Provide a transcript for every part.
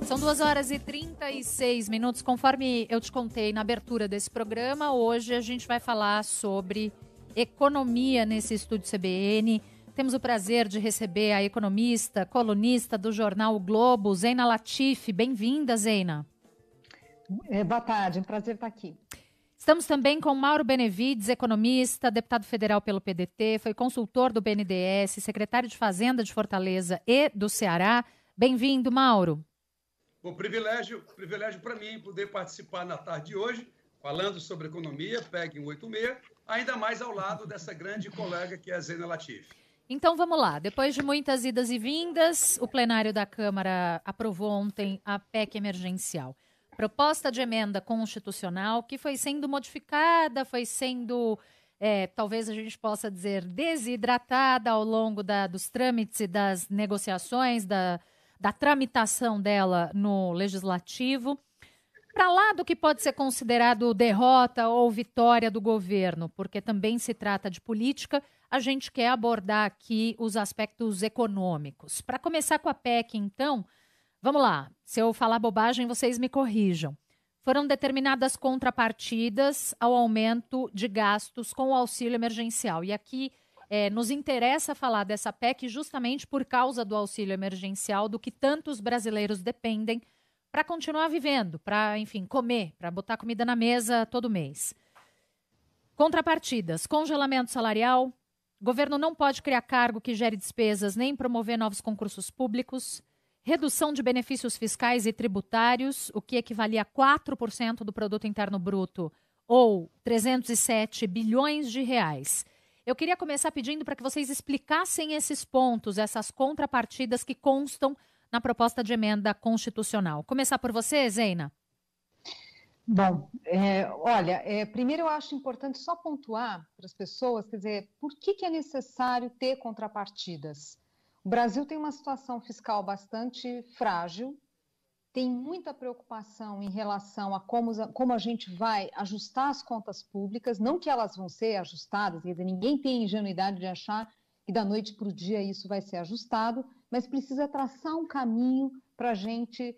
São 2h36. Conforme eu te contei na abertura desse programa, hoje a gente vai falar sobre economia nesse estúdio CBN. Temos o prazer de receber a economista, colunista do jornal O Globo, Zeina Latif. Bem-vinda, Zeina. Boa tarde, um prazer estar aqui. Estamos também com Mauro Benevides, economista, deputado federal pelo PDT, foi consultor do BNDES, secretário de Fazenda de Fortaleza e do Ceará. Bem-vindo, Mauro. Bom, privilégio para mim poder participar na tarde de hoje, falando sobre economia, PEC 186, ainda mais ao lado dessa grande colega que é a Zeina Latif. Então vamos lá, depois de muitas idas e vindas, o plenário da Câmara aprovou ontem a PEC emergencial. Proposta de emenda constitucional que foi sendo modificada, foi sendo, talvez a gente possa dizer, desidratada ao longo dos trâmites e das negociações, da tramitação dela no Legislativo. Para lá do que pode ser considerado derrota ou vitória do governo, porque também se trata de política, a gente quer abordar aqui os aspectos econômicos. Para começar com a PEC, então, vamos lá. Se eu falar bobagem, vocês me corrijam. Foram determinadas contrapartidas ao aumento de gastos com o auxílio emergencial. E aqui nos interessa falar dessa PEC justamente por causa do auxílio emergencial, do que tantos brasileiros dependem para continuar vivendo, para, enfim, comer, para botar comida na mesa todo mês. Contrapartidas, congelamento salarial, governo não pode criar cargo que gere despesas nem promover novos concursos públicos, redução de benefícios fiscais e tributários, o que equivalia a 4% do produto interno bruto, ou 307 bilhões de reais. Eu queria começar pedindo para que vocês explicassem esses pontos, essas contrapartidas que constam na proposta de emenda constitucional. Começar por você, Zeina? Bom, primeiro eu acho importante só pontuar para as pessoas, quer dizer, por que é necessário ter contrapartidas? O Brasil tem uma situação fiscal bastante frágil, tem muita preocupação em relação a como a gente vai ajustar as contas públicas, não que elas vão ser ajustadas, quer dizer, ninguém tem ingenuidade de achar que da noite para o dia isso vai ser ajustado, mas precisa traçar um caminho para a gente,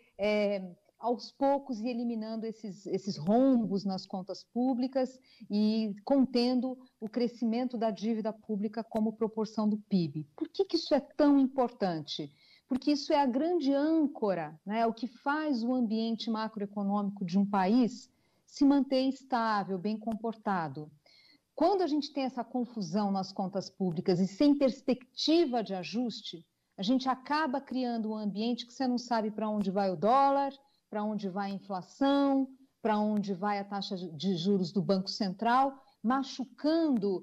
aos poucos, ir eliminando esses rombos nas contas públicas e contendo o crescimento da dívida pública como proporção do PIB. Por que isso é tão importante? Porque isso é a grande âncora, né? O que faz o ambiente macroeconômico de um país se manter estável, bem comportado. Quando a gente tem essa confusão nas contas públicas e sem perspectiva de ajuste, a gente acaba criando um ambiente que você não sabe para onde vai o dólar, para onde vai a inflação, para onde vai a taxa de juros do Banco Central, machucando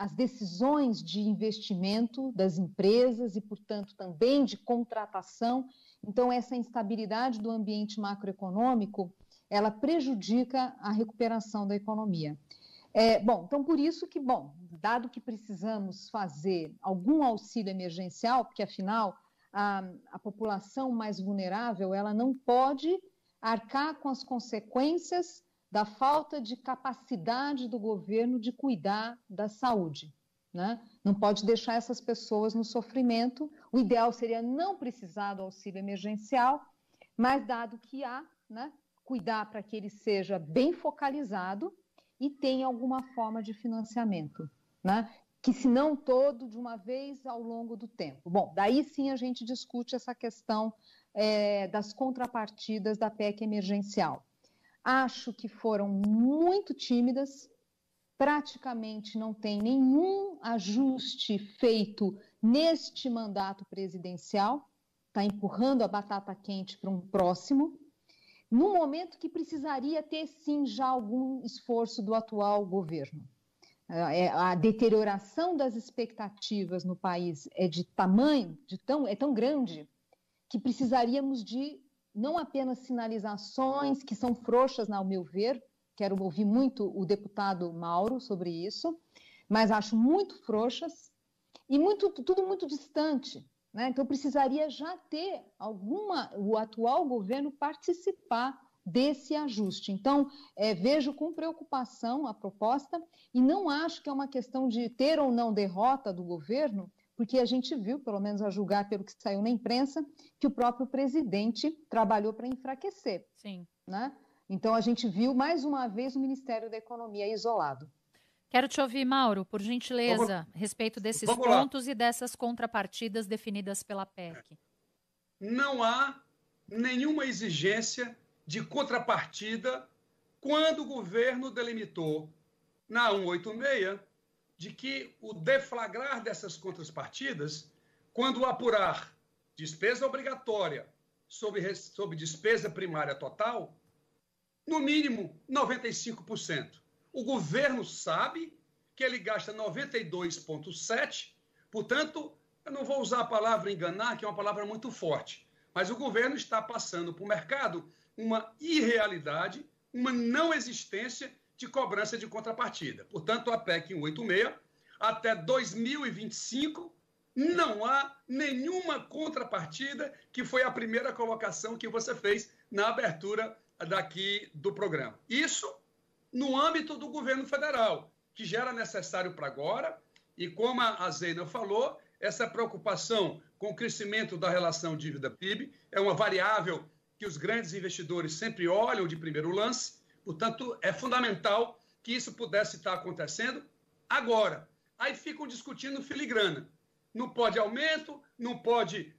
as decisões de investimento das empresas e, portanto, também de contratação. Então, essa instabilidade do ambiente macroeconômico, ela prejudica a recuperação da economia. Então, por isso que, dado que precisamos fazer algum auxílio emergencial, porque, afinal, a população mais vulnerável, ela não pode arcar com as consequências da falta de capacidade do governo de cuidar da saúde, né? Não pode deixar essas pessoas no sofrimento. O ideal seria não precisar do auxílio emergencial, mas dado que há, né, cuidar para que ele seja bem focalizado e tenha alguma forma de financiamento, né? Que se não todo de uma vez ao longo do tempo. Bom, daí sim a gente discute essa questão das contrapartidas da PEC emergencial. Acho que foram muito tímidas, praticamente não tem nenhum ajuste feito neste mandato presidencial, está empurrando a batata quente para um próximo, num momento que precisaria ter sim já algum esforço do atual governo. A deterioração das expectativas no país é de tamanho, é tão grande, que precisaríamos de não apenas sinalizações que são frouxas, ao meu ver, quero ouvir muito o deputado Mauro sobre isso, mas acho muito frouxas e tudo muito distante, né? Então precisaria já ter o atual governo participar desse ajuste. Então, vejo com preocupação a proposta e não acho que é uma questão de ter ou não derrota do governo, porque a gente viu, pelo menos a julgar pelo que saiu na imprensa, que o próprio presidente trabalhou para enfraquecer. Sim. Né? Então, a gente viu, mais uma vez, o Ministério da Economia isolado. Quero te ouvir, Mauro, por gentileza, a respeito desses pontos e dessas contrapartidas definidas pela PEC. Não há nenhuma exigência de contrapartida quando o governo delimitou na 186 de que o deflagrar dessas contrapartidas, quando apurar despesa obrigatória sobre despesa primária total, no mínimo 95%. O governo sabe que ele gasta 92,7%, portanto, eu não vou usar a palavra enganar, que é uma palavra muito forte, mas o governo está passando para o mercado uma irrealidade, uma não existência de cobrança de contrapartida. Portanto, a PEC 186, até 2025, não há nenhuma contrapartida, que foi a primeira colocação que você fez na abertura daqui do programa. Isso no âmbito do governo federal, que já era necessário para agora, e como a Zeina falou, essa preocupação com o crescimento da relação dívida-PIB é uma variável que os grandes investidores sempre olham de primeiro lance, portanto, é fundamental que isso pudesse estar acontecendo agora. Aí ficam discutindo filigrana. Não pode aumento, não pode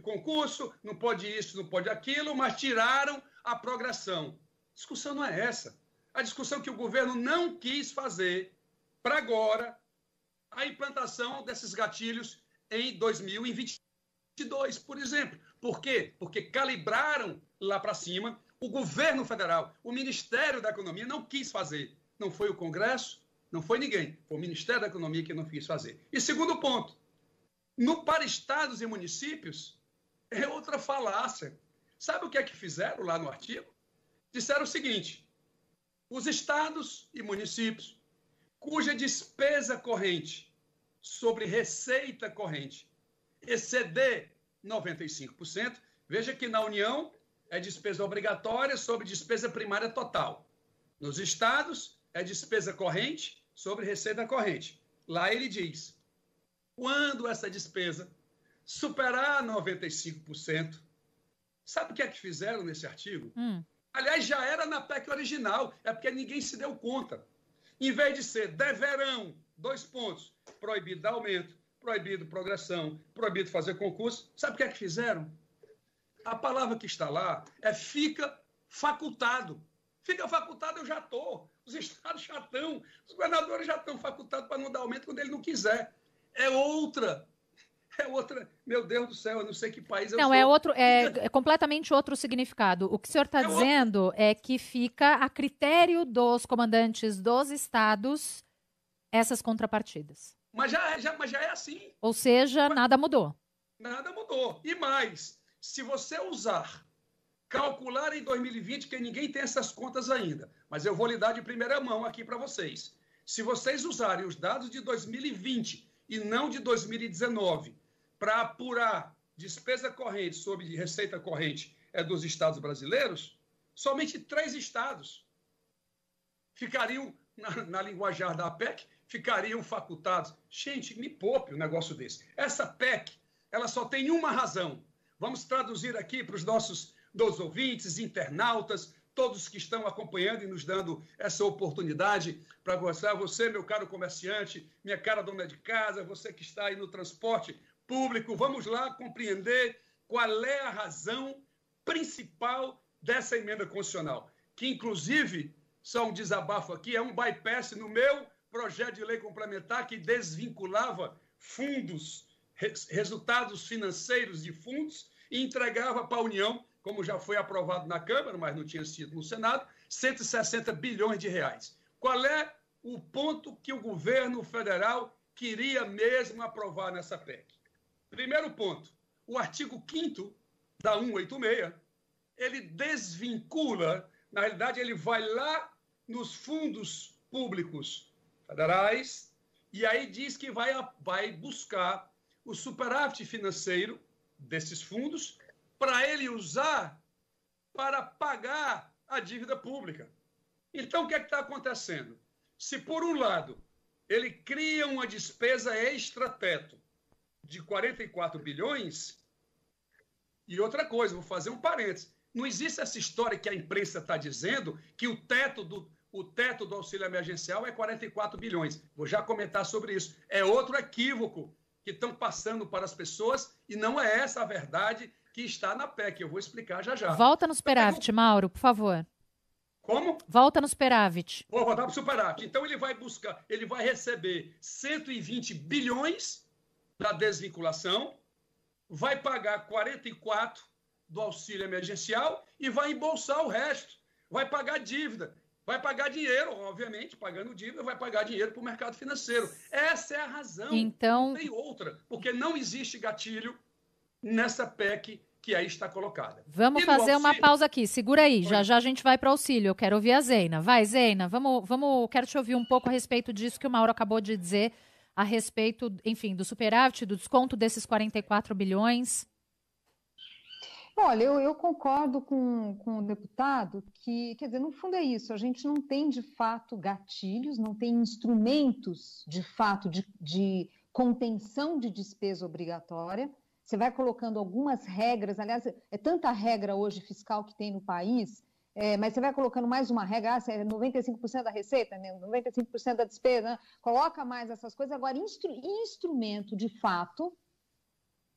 concurso, não pode isso, não pode aquilo, mas tiraram a progressão. A discussão não é essa. A discussão que o governo não quis fazer para agora a implantação desses gatilhos em 2022, por exemplo. Por quê? Porque calibraram lá para cima. O governo federal, o Ministério da Economia não quis fazer. Não foi o Congresso, não foi ninguém. Foi o Ministério da Economia que não quis fazer. E segundo ponto, para estados e municípios, é outra falácia. Sabe o que é que fizeram lá no artigo? Disseram o seguinte: os estados e municípios cuja despesa corrente sobre receita corrente exceder 95%, veja que na União é despesa obrigatória sobre despesa primária total. Nos estados, é despesa corrente sobre receita corrente. Lá ele diz, quando essa despesa superar 95%, sabe o que é que fizeram nesse artigo? Aliás, já era na PEC original, é porque ninguém se deu conta. Em vez de ser deverão, 2 pontos, proibido dar aumento, proibido progressão, proibido fazer concurso, sabe o que é que fizeram? A palavra que está lá é fica facultado. Fica facultado, eu já estou. Os estados já estão. Os governadores já estão facultados para não dar aumento quando ele não quiser. É outra. Meu Deus do céu, eu não sei que país eu sou. Não, é completamente outro significado. O que o senhor está dizendo é que fica a critério dos comandantes dos estados essas contrapartidas. Mas já é assim. Ou seja, nada mudou. Nada mudou. E mais, se você calcular em 2020, que ninguém tem essas contas ainda, mas eu vou lhe dar de primeira mão aqui para vocês. Se vocês usarem os dados de 2020 e não de 2019 para apurar despesa corrente sobre receita corrente dos estados brasileiros, somente 3 estados ficariam, na linguajar da PEC, ficariam facultados. Gente, me poupe um negócio desse. Essa PEC, ela só tem uma razão. Vamos traduzir aqui para os nossos ouvintes, internautas, todos que estão acompanhando e nos dando essa oportunidade para você, meu caro comerciante, minha cara dona de casa, você que está aí no transporte público, vamos lá compreender qual é a razão principal dessa emenda constitucional, que inclusive, só um desabafo aqui, é um bypass no meu projeto de lei complementar que desvinculava fundos, resultados financeiros de fundos e entregava para a União, como já foi aprovado na Câmara, mas não tinha sido no Senado, 160 bilhões de reais. Qual é o ponto que o governo federal queria mesmo aprovar nessa PEC? Primeiro ponto, o artigo 5º da 186, ele desvincula, na realidade ele vai lá nos fundos públicos federais e aí diz que vai buscar o superávit financeiro desses fundos para ele usar para pagar a dívida pública. Então, o que é que está acontecendo? Se, por um lado, ele cria uma despesa extra-teto de 44 bilhões. E outra coisa, vou fazer um parênteses. Não existe essa história que a imprensa está dizendo que o teto do auxílio emergencial é 44 bilhões. Vou já comentar sobre isso. É outro equívoco que estão passando para as pessoas e não é essa a verdade que está na PEC. Eu vou explicar já já. Volta no superávit, Mauro, por favor. Como? Volta no superávit. Vou voltar para o superávit. Então ele vai receber 120 bilhões da desvinculação, vai pagar 44 do auxílio emergencial e vai embolsar o resto. Vai pagar dívida. Vai pagar dinheiro, obviamente, pagando dívida, vai pagar dinheiro para o mercado financeiro. Essa é a razão. Então... Não tem outra, porque não existe gatilho nessa PEC que aí está colocada. Vamos fazer uma pausa aqui, segura aí, já já a gente vai para o auxílio, eu quero ouvir a Zeina. Vai, Zeina, quero te ouvir um pouco a respeito disso que o Mauro acabou de dizer, a respeito, enfim, do superávit, do desconto desses 44 bilhões. Olha, eu concordo com o deputado que, quer dizer, no fundo é isso, a gente não tem de fato gatilhos, não tem instrumentos de fato de contenção de despesa obrigatória. Você vai colocando algumas regras, aliás, é tanta regra hoje fiscal que tem no país, mas você vai colocando mais uma regra, 95% da receita, 95% da despesa, né? Coloca mais essas coisas, agora instrumento de fato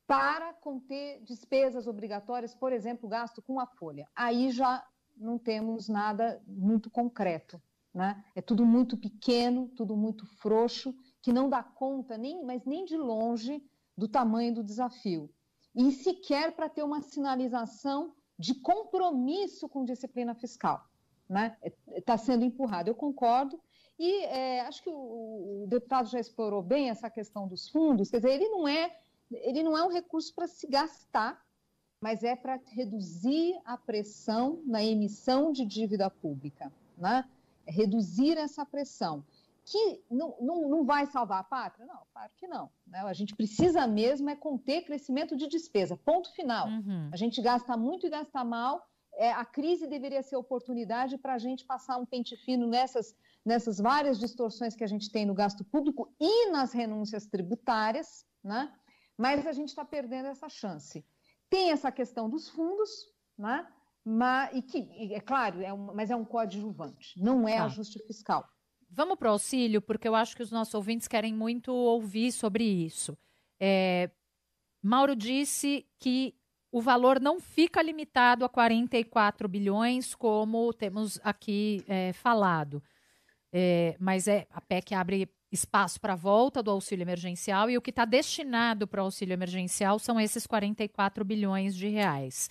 para conter despesas obrigatórias, por exemplo, gasto com a folha. Aí já não temos nada muito concreto, né? É tudo muito pequeno, tudo muito frouxo, que não dá conta, mas nem de longe, do tamanho do desafio. E sequer para ter uma sinalização de compromisso com disciplina fiscal, né? Está sendo empurrado, eu concordo. E acho que o deputado já explorou bem essa questão dos fundos, quer dizer, ele não é um recurso para se gastar, mas é para reduzir a pressão na emissão de dívida pública, né? Reduzir essa pressão. Que não vai salvar a pátria? Não, claro que não, né? A gente precisa mesmo conter crescimento de despesa, ponto final. A gente gasta muito e gasta mal, a crise deveria ser oportunidade para a gente passar um pente fino nessas várias distorções que a gente tem no gasto público e nas renúncias tributárias, né? Mas a gente está perdendo essa chance. Tem essa questão dos fundos, né? É claro, mas é um coadjuvante, não é ajuste fiscal. Vamos para o auxílio, porque eu acho que os nossos ouvintes querem muito ouvir sobre isso. Mauro disse que o valor não fica limitado a 44 bilhões, como temos aqui falado. Mas a PEC abre espaço para a volta do auxílio emergencial e o que está destinado para o auxílio emergencial são esses 44 bilhões de reais.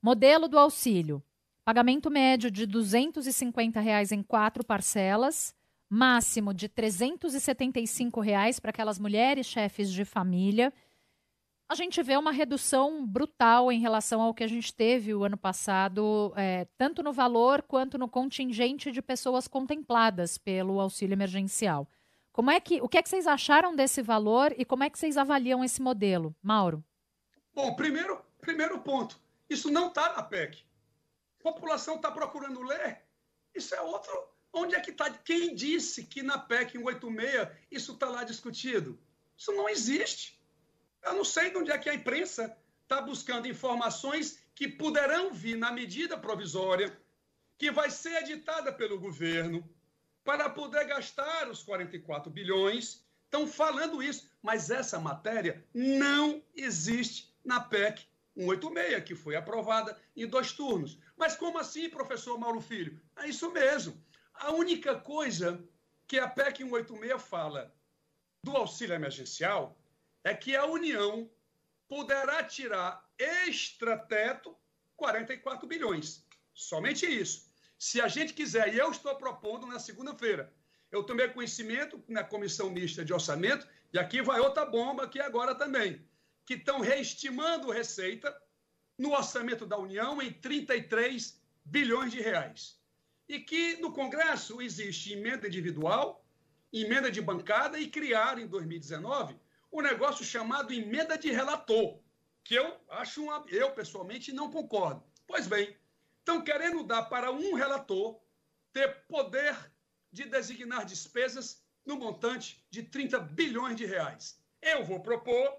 Modelo do auxílio. Pagamento médio de R$ 250 em 4 parcelas, máximo de R$ 375 para aquelas mulheres chefes de família. A gente vê uma redução brutal em relação ao que a gente teve o ano passado, tanto no valor quanto no contingente de pessoas contempladas pelo auxílio emergencial. O que é que vocês acharam desse valor e como é que vocês avaliam esse modelo? Mauro? Bom, primeiro ponto, isso não está na PEC. A população está procurando ler, isso é outro. Onde é que está? Quem disse que na PEC 186 isso está lá discutido? Isso não existe. Eu não sei de onde é que a imprensa está buscando informações que poderão vir na medida provisória, que vai ser editada pelo governo, para poder gastar os 44 bilhões. Estão falando isso, mas essa matéria não existe na PEC 186, que foi aprovada em 2 turnos. Mas como assim, professor Mauro Filho? É isso mesmo. A única coisa que a PEC 186 fala do auxílio emergencial é que a União poderá tirar extra-teto 44 bilhões. Somente isso. Se a gente quiser, e eu estou propondo na segunda-feira, eu tomei conhecimento na Comissão Mista de Orçamento, e aqui vai outra bomba aqui agora também, que estão reestimando receita no orçamento da União em 33 bilhões de reais. E que no Congresso existe emenda individual, emenda de bancada e criaram em 2019 um negócio chamado emenda de relator, que eu pessoalmente não concordo. Pois bem, estão querendo dar para um relator ter poder de designar despesas no montante de 30 bilhões de reais. Eu vou propor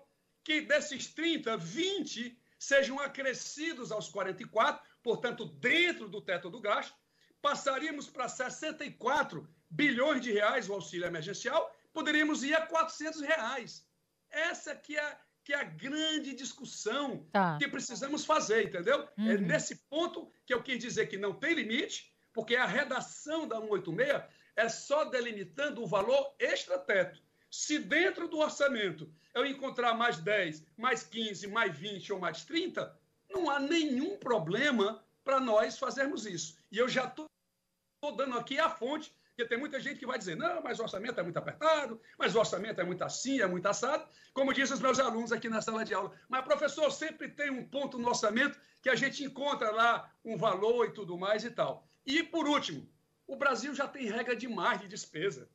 que desses 30, 20 sejam acrescidos aos 44, portanto, dentro do teto do gasto, passaríamos para 64 bilhões de reais o auxílio emergencial, poderíamos ir a 400 reais. Essa que é a grande discussão que precisamos fazer, entendeu? É nesse ponto que eu quis dizer que não tem limite, porque a redação da 186 é só delimitando o valor extra-teto. Se dentro do orçamento eu encontrar mais 10, mais 15, mais 20 ou mais 30, não há nenhum problema para nós fazermos isso. E eu já estou dando aqui a fonte, porque tem muita gente que vai dizer, não, mas o orçamento é muito apertado, mas o orçamento é muito assim, é muito assado, como dizem os meus alunos aqui na sala de aula. Mas, professor, sempre tem um ponto no orçamento que a gente encontra lá um valor e tudo mais e tal. E, por último, o Brasil já tem regra demais de despesa.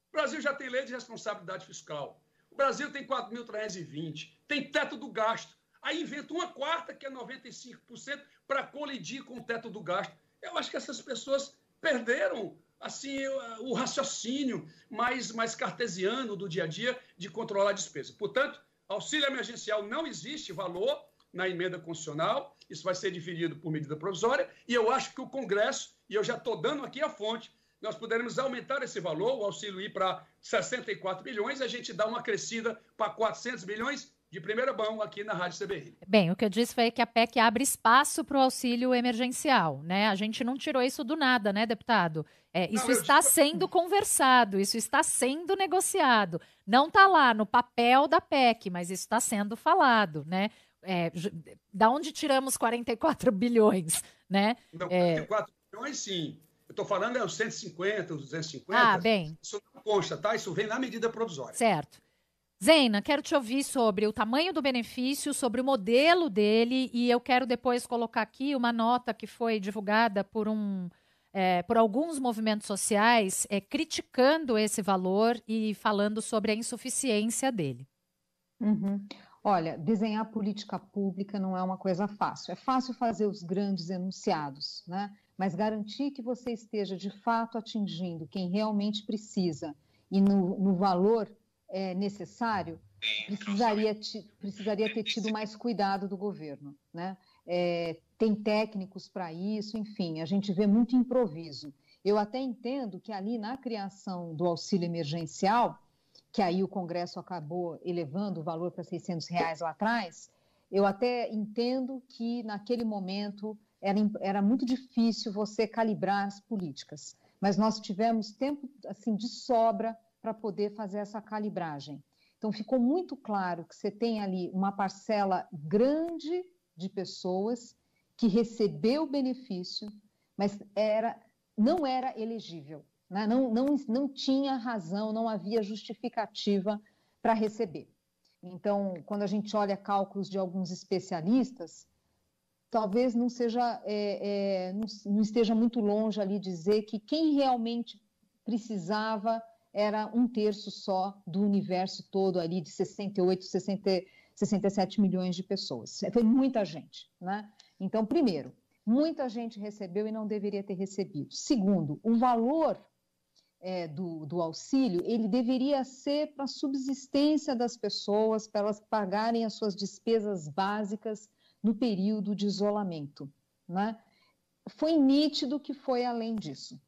O Brasil já tem lei de responsabilidade fiscal. O Brasil tem 4.320, tem teto do gasto. Aí inventa uma quarta, que é 95%, para colidir com o teto do gasto. Eu acho que essas pessoas perderam assim, o raciocínio mais cartesiano do dia a dia de controlar a despesa. Portanto, auxílio emergencial não existe valor na emenda constitucional, isso vai ser dividido por medida provisória, e eu acho que o Congresso, e eu já estou dando aqui a fonte, nós poderemos aumentar esse valor, o auxílio ir para 64 bilhões, a gente dá uma crescida para 400 bilhões, de primeira mão aqui na Rádio CBN. Bem, o que eu disse foi que a PEC abre espaço para o auxílio emergencial, né? A gente não tirou isso do nada, né, deputado? Isso está sendo conversado, isso está sendo negociado. Não está lá no papel da PEC, mas isso está sendo falado, né? Da onde tiramos 44 bilhões, né? Não, 44 bilhões, sim. Eu estou falando os 150, os 250. Ah, bem. Isso não consta, tá? Isso vem na medida provisória. Certo. Zeina, quero te ouvir sobre o tamanho do benefício, sobre o modelo dele, e eu quero depois colocar aqui uma nota que foi divulgada por alguns movimentos sociais criticando esse valor e falando sobre a insuficiência dele. Olha, desenhar política pública não é uma coisa fácil. É fácil fazer os grandes enunciados, né? Mas garantir que você esteja de fato atingindo quem realmente precisa e no valor necessário, precisaria ter tido mais cuidado do governo, né? Tem técnicos para isso, enfim, a gente vê muito improviso. Eu até entendo que ali na criação do auxílio emergencial, que aí o Congresso acabou elevando o valor para R$600 lá atrás, eu até entendo que naquele momento era muito difícil você calibrar as políticas, mas nós tivemos tempo assim de sobra para poder fazer essa calibragem. Então, ficou muito claro que você tem ali uma parcela grande de pessoas que recebeu o benefício, mas não era elegível, né? Não tinha razão, não havia justificativa para receber. Então, quando a gente olha cálculos de alguns especialistas, talvez não esteja muito longe ali dizer que quem realmente precisava era 1/3 só do universo todo ali de 67 milhões de pessoas. Foi muita gente, né? Então, primeiro, muita gente recebeu e não deveria ter recebido. Segundo, o valor do auxílio, ele deveria ser para a subsistência das pessoas, para elas pagarem as suas despesas básicas no período de isolamento, né? Foi nítido que foi além disso.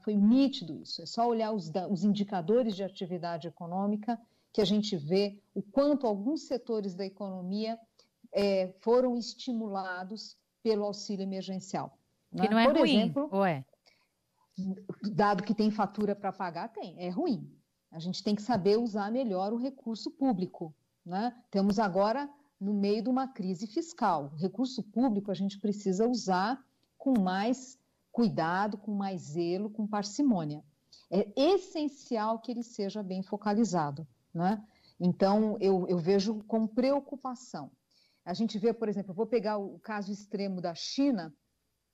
Foi nítido isso, é só olhar os indicadores de atividade econômica que a gente vê o quanto alguns setores da economia foram estimulados pelo auxílio emergencial. Que não é Por ruim, exemplo, ou é? Dado que tem fatura para pagar, é ruim. A gente tem que saber usar melhor o recurso público, né? Temos agora no meio de uma crise fiscal. O recurso público a gente precisa usar com mais cuidado, com mais zelo, com parcimônia. É essencial que ele seja bem focalizado, né? Então, eu vejo com preocupação. A gente vê, por exemplo, eu vou pegar o caso extremo da China,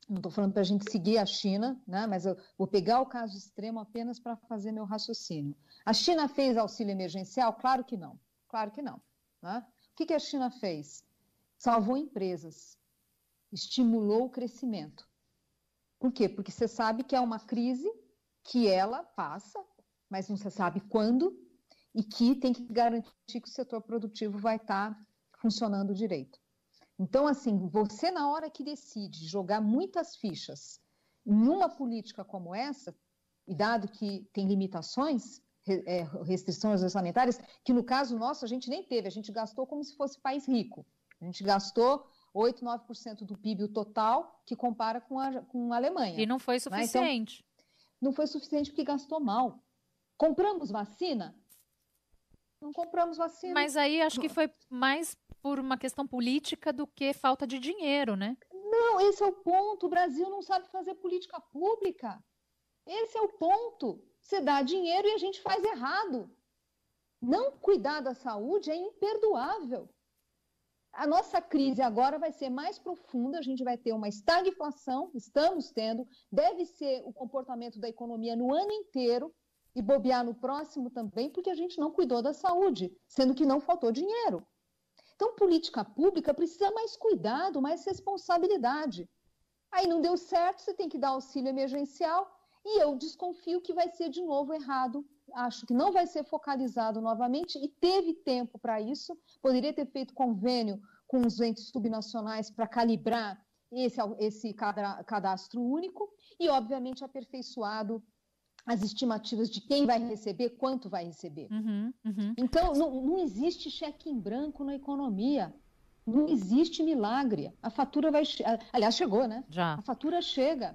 não estou falando para a gente seguir a China, né? Mas eu vou pegar o caso extremo apenas para fazer meu raciocínio. A China fez auxílio emergencial? Claro que não, né? O que a China fez? Salvou empresas, estimulou o crescimento. Por quê? Porque você sabe que é uma crise que ela passa, mas não se sabe quando, e que tem que garantir que o setor produtivo vai estar funcionando direito. Então, assim, você na hora que decide jogar muitas fichas em uma política como essa, e dado que tem limitações, restrições orçamentárias, que no caso nosso a gente nem teve, a gente gastou como se fosse país rico. A gente gastou 8, 9% do PIB o total, que compara com a Alemanha. E não foi suficiente. Então, não foi suficiente porque gastou mal. Compramos vacina? Não compramos vacina. Mas aí acho que foi mais por uma questão política do que falta de dinheiro, né? Não, esse é o ponto. O Brasil não sabe fazer política pública. Esse é o ponto. Você dá dinheiro e a gente faz errado. Não cuidar da saúde é imperdoável. A nossa crise agora vai ser mais profunda, a gente vai ter uma estagflação, estamos tendo, deve ser o comportamento da economia no ano inteiro e bobear no próximo também, porque a gente não cuidou da saúde, sendo que não faltou dinheiro. Então, política pública precisa mais cuidado, mais responsabilidade. Aí não deu certo, você tem que dar auxílio emergencial e eu desconfio que vai ser de novo errado. Acho que não vai ser focalizado novamente e teve tempo para isso. Poderia ter feito convênio com os entes subnacionais para calibrar esse cadastro único e, obviamente, aperfeiçoado as estimativas de quem vai receber, quanto vai receber. Então, não existe cheque em branco na economia. Não existe milagre. A fatura vai... Aliás, chegou, né? Já. A fatura chega.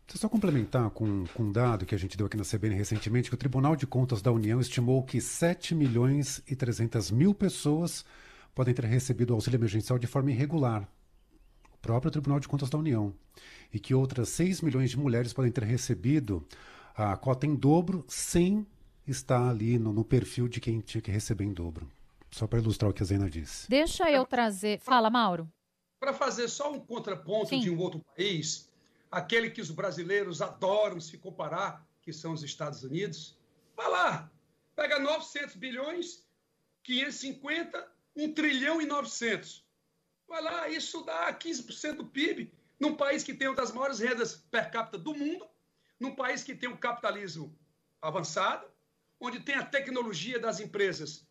Deixa eu só complementar com um dado que a gente deu aqui na CBN recentemente, que o Tribunal de Contas da União estimou que 7.300.000 pessoas podem ter recebido o auxílio emergencial de forma irregular. O próprio Tribunal de Contas da União. E que outras 6 milhões de mulheres podem ter recebido a cota em dobro sem estar ali no perfil de quem tinha que receber em dobro. Só para ilustrar o que a Zena disse. Deixa eu trazer... Fala, Mauro. Para fazer só um contraponto Sim. de um outro país... aquele que os brasileiros adoram se comparar, que são os Estados Unidos, vai lá, pega 900 bilhões, 550, 1 trilhão e 900. Vai lá, isso dá 15% do PIB, num país que tem uma das maiores rendas per capita do mundo, num país que tem um capitalismo avançado, onde tem a tecnologia das empresas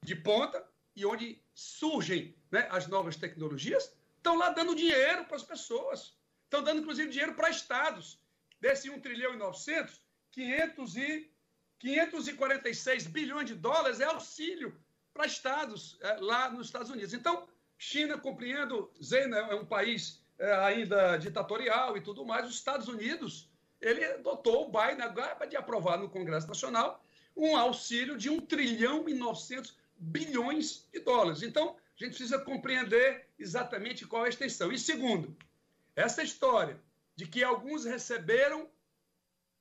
de ponta e onde surgem, né, as novas tecnologias, estão lá dando dinheiro para as pessoas. Estão dando, inclusive, dinheiro para estados. Desse 1 trilhão e 900, 546 bilhões de dólares é auxílio para estados lá nos Estados Unidos. Então, China, compreendo, Zena é um país ainda ditatorial e tudo mais. Os Estados Unidos, ele adotou o Biden agora de aprovar no Congresso Nacional um auxílio de 1 trilhão e 900 bilhões de dólares. Então, a gente precisa compreender exatamente qual é a extensão. E segundo, essa história de que alguns receberam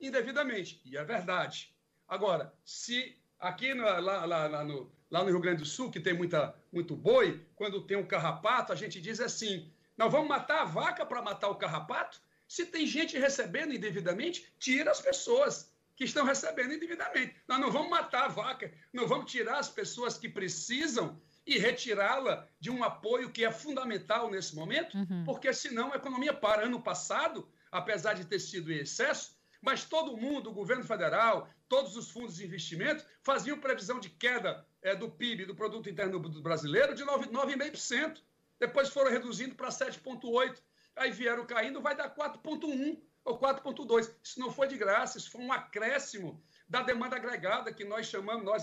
indevidamente, e é verdade. Agora, se aqui lá no Rio Grande do Sul, que tem muito boi, quando tem um carrapato, a gente diz assim, nós vamos matar a vaca para matar o carrapato? Se tem gente recebendo indevidamente, tira as pessoas que estão recebendo indevidamente. Nós não vamos matar a vaca, não vamos tirar as pessoas que precisam e retirá-la de um apoio que é fundamental nesse momento, porque senão a economia para. Ano passado, apesar de ter sido em excesso, mas todo mundo, o governo federal, todos os fundos de investimento, faziam previsão de queda do PIB, do Produto Interno Brasileiro, de 9,5%. Depois foram reduzindo para 7,8%. Aí vieram caindo, vai dar 4,1% ou 4,2%. Isso não foi de graça, isso foi um acréscimo da demanda agregada, que nós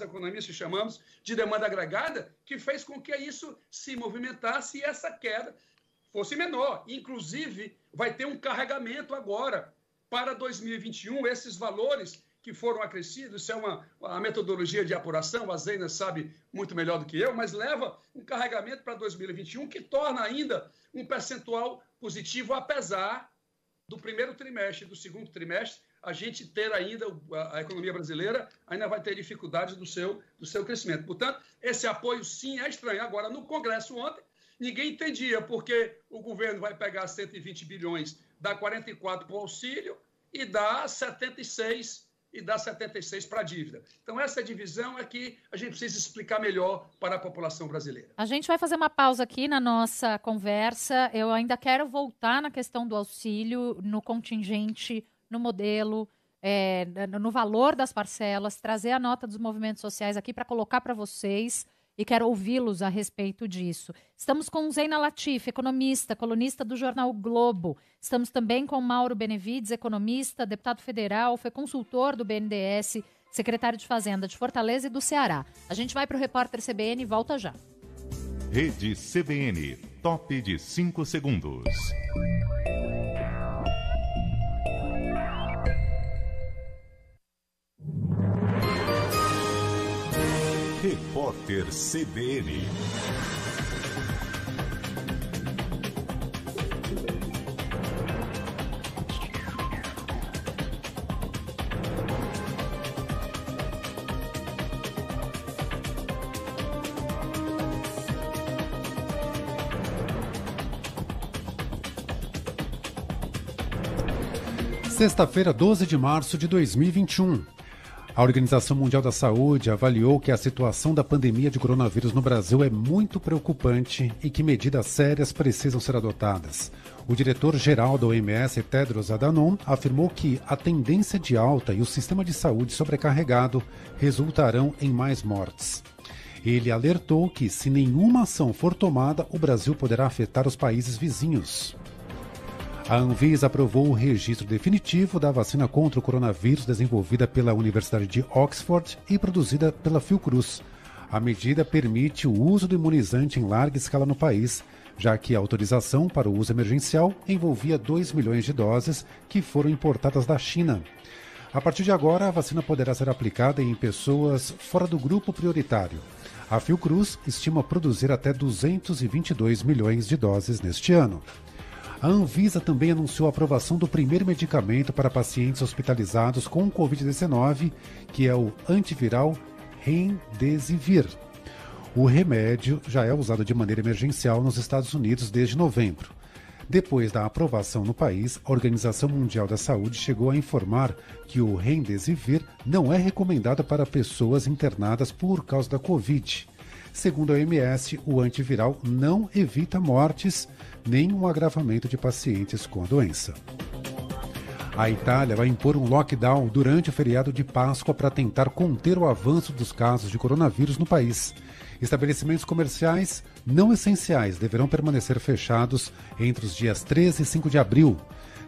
economistas chamamos de demanda agregada, que fez com que isso se movimentasse e essa queda fosse menor. Inclusive, vai ter um carregamento agora para 2021, esses valores que foram acrescidos, isso é uma metodologia de apuração, a Zena sabe muito melhor do que eu, mas leva um carregamento para 2021 que torna ainda um percentual positivo, apesar do primeiro trimestre e do segundo trimestre, a gente ter ainda, a economia brasileira ainda vai ter dificuldades do seu crescimento. Portanto, esse apoio sim é estranho. Agora, no Congresso ontem, ninguém entendia porque o governo vai pegar 120 bilhões, dá 44 para o auxílio e dá 76 para a dívida. Então, essa divisão é que a gente precisa explicar melhor para a população brasileira. A gente vai fazer uma pausa aqui na nossa conversa. Eu ainda quero voltar na questão do auxílio, no contingente, no modelo, no valor das parcelas, trazer a nota dos movimentos sociais aqui para colocar para vocês e quero ouvi-los a respeito disso. Estamos com Zeina Latif, economista, colunista do jornal Globo. Estamos também com Mauro Benevides, economista, deputado federal, foi consultor do BNDES, secretário de Fazenda de Fortaleza e do Ceará. A gente vai para o Repórter CBN e volta já. Rede CBN, top de 5 segundos. Repórter CBN. Sexta-feira, 12 de março de 2021. A Organização Mundial da Saúde avaliou que a situação da pandemia de coronavírus no Brasil é muito preocupante e que medidas sérias precisam ser adotadas. O diretor-geral da OMS, Tedros Adhanom, afirmou que a tendência de alta e o sistema de saúde sobrecarregado resultarão em mais mortes. Ele alertou que, se nenhuma ação for tomada, o Brasil poderá afetar os países vizinhos. A Anvisa aprovou o registro definitivo da vacina contra o coronavírus desenvolvida pela Universidade de Oxford e produzida pela Fiocruz. A medida permite o uso do imunizante em larga escala no país, já que a autorização para o uso emergencial envolvia 2 milhões de doses que foram importadas da China. A partir de agora, a vacina poderá ser aplicada em pessoas fora do grupo prioritário. A Fiocruz estima produzir até 222 milhões de doses neste ano. A Anvisa também anunciou a aprovação do primeiro medicamento para pacientes hospitalizados com Covid-19, que é o antiviral Remdesivir. O remédio já é usado de maneira emergencial nos Estados Unidos desde novembro. Depois da aprovação no país, a Organização Mundial da Saúde chegou a informar que o Remdesivir não é recomendado para pessoas internadas por causa da Covid. Segundo a OMS, o antiviral não evita mortes nem um agravamento de pacientes com a doença. A Itália vai impor um lockdown durante o feriado de Páscoa para tentar conter o avanço dos casos de coronavírus no país. Estabelecimentos comerciais não essenciais deverão permanecer fechados entre os dias 13 e 5 de abril.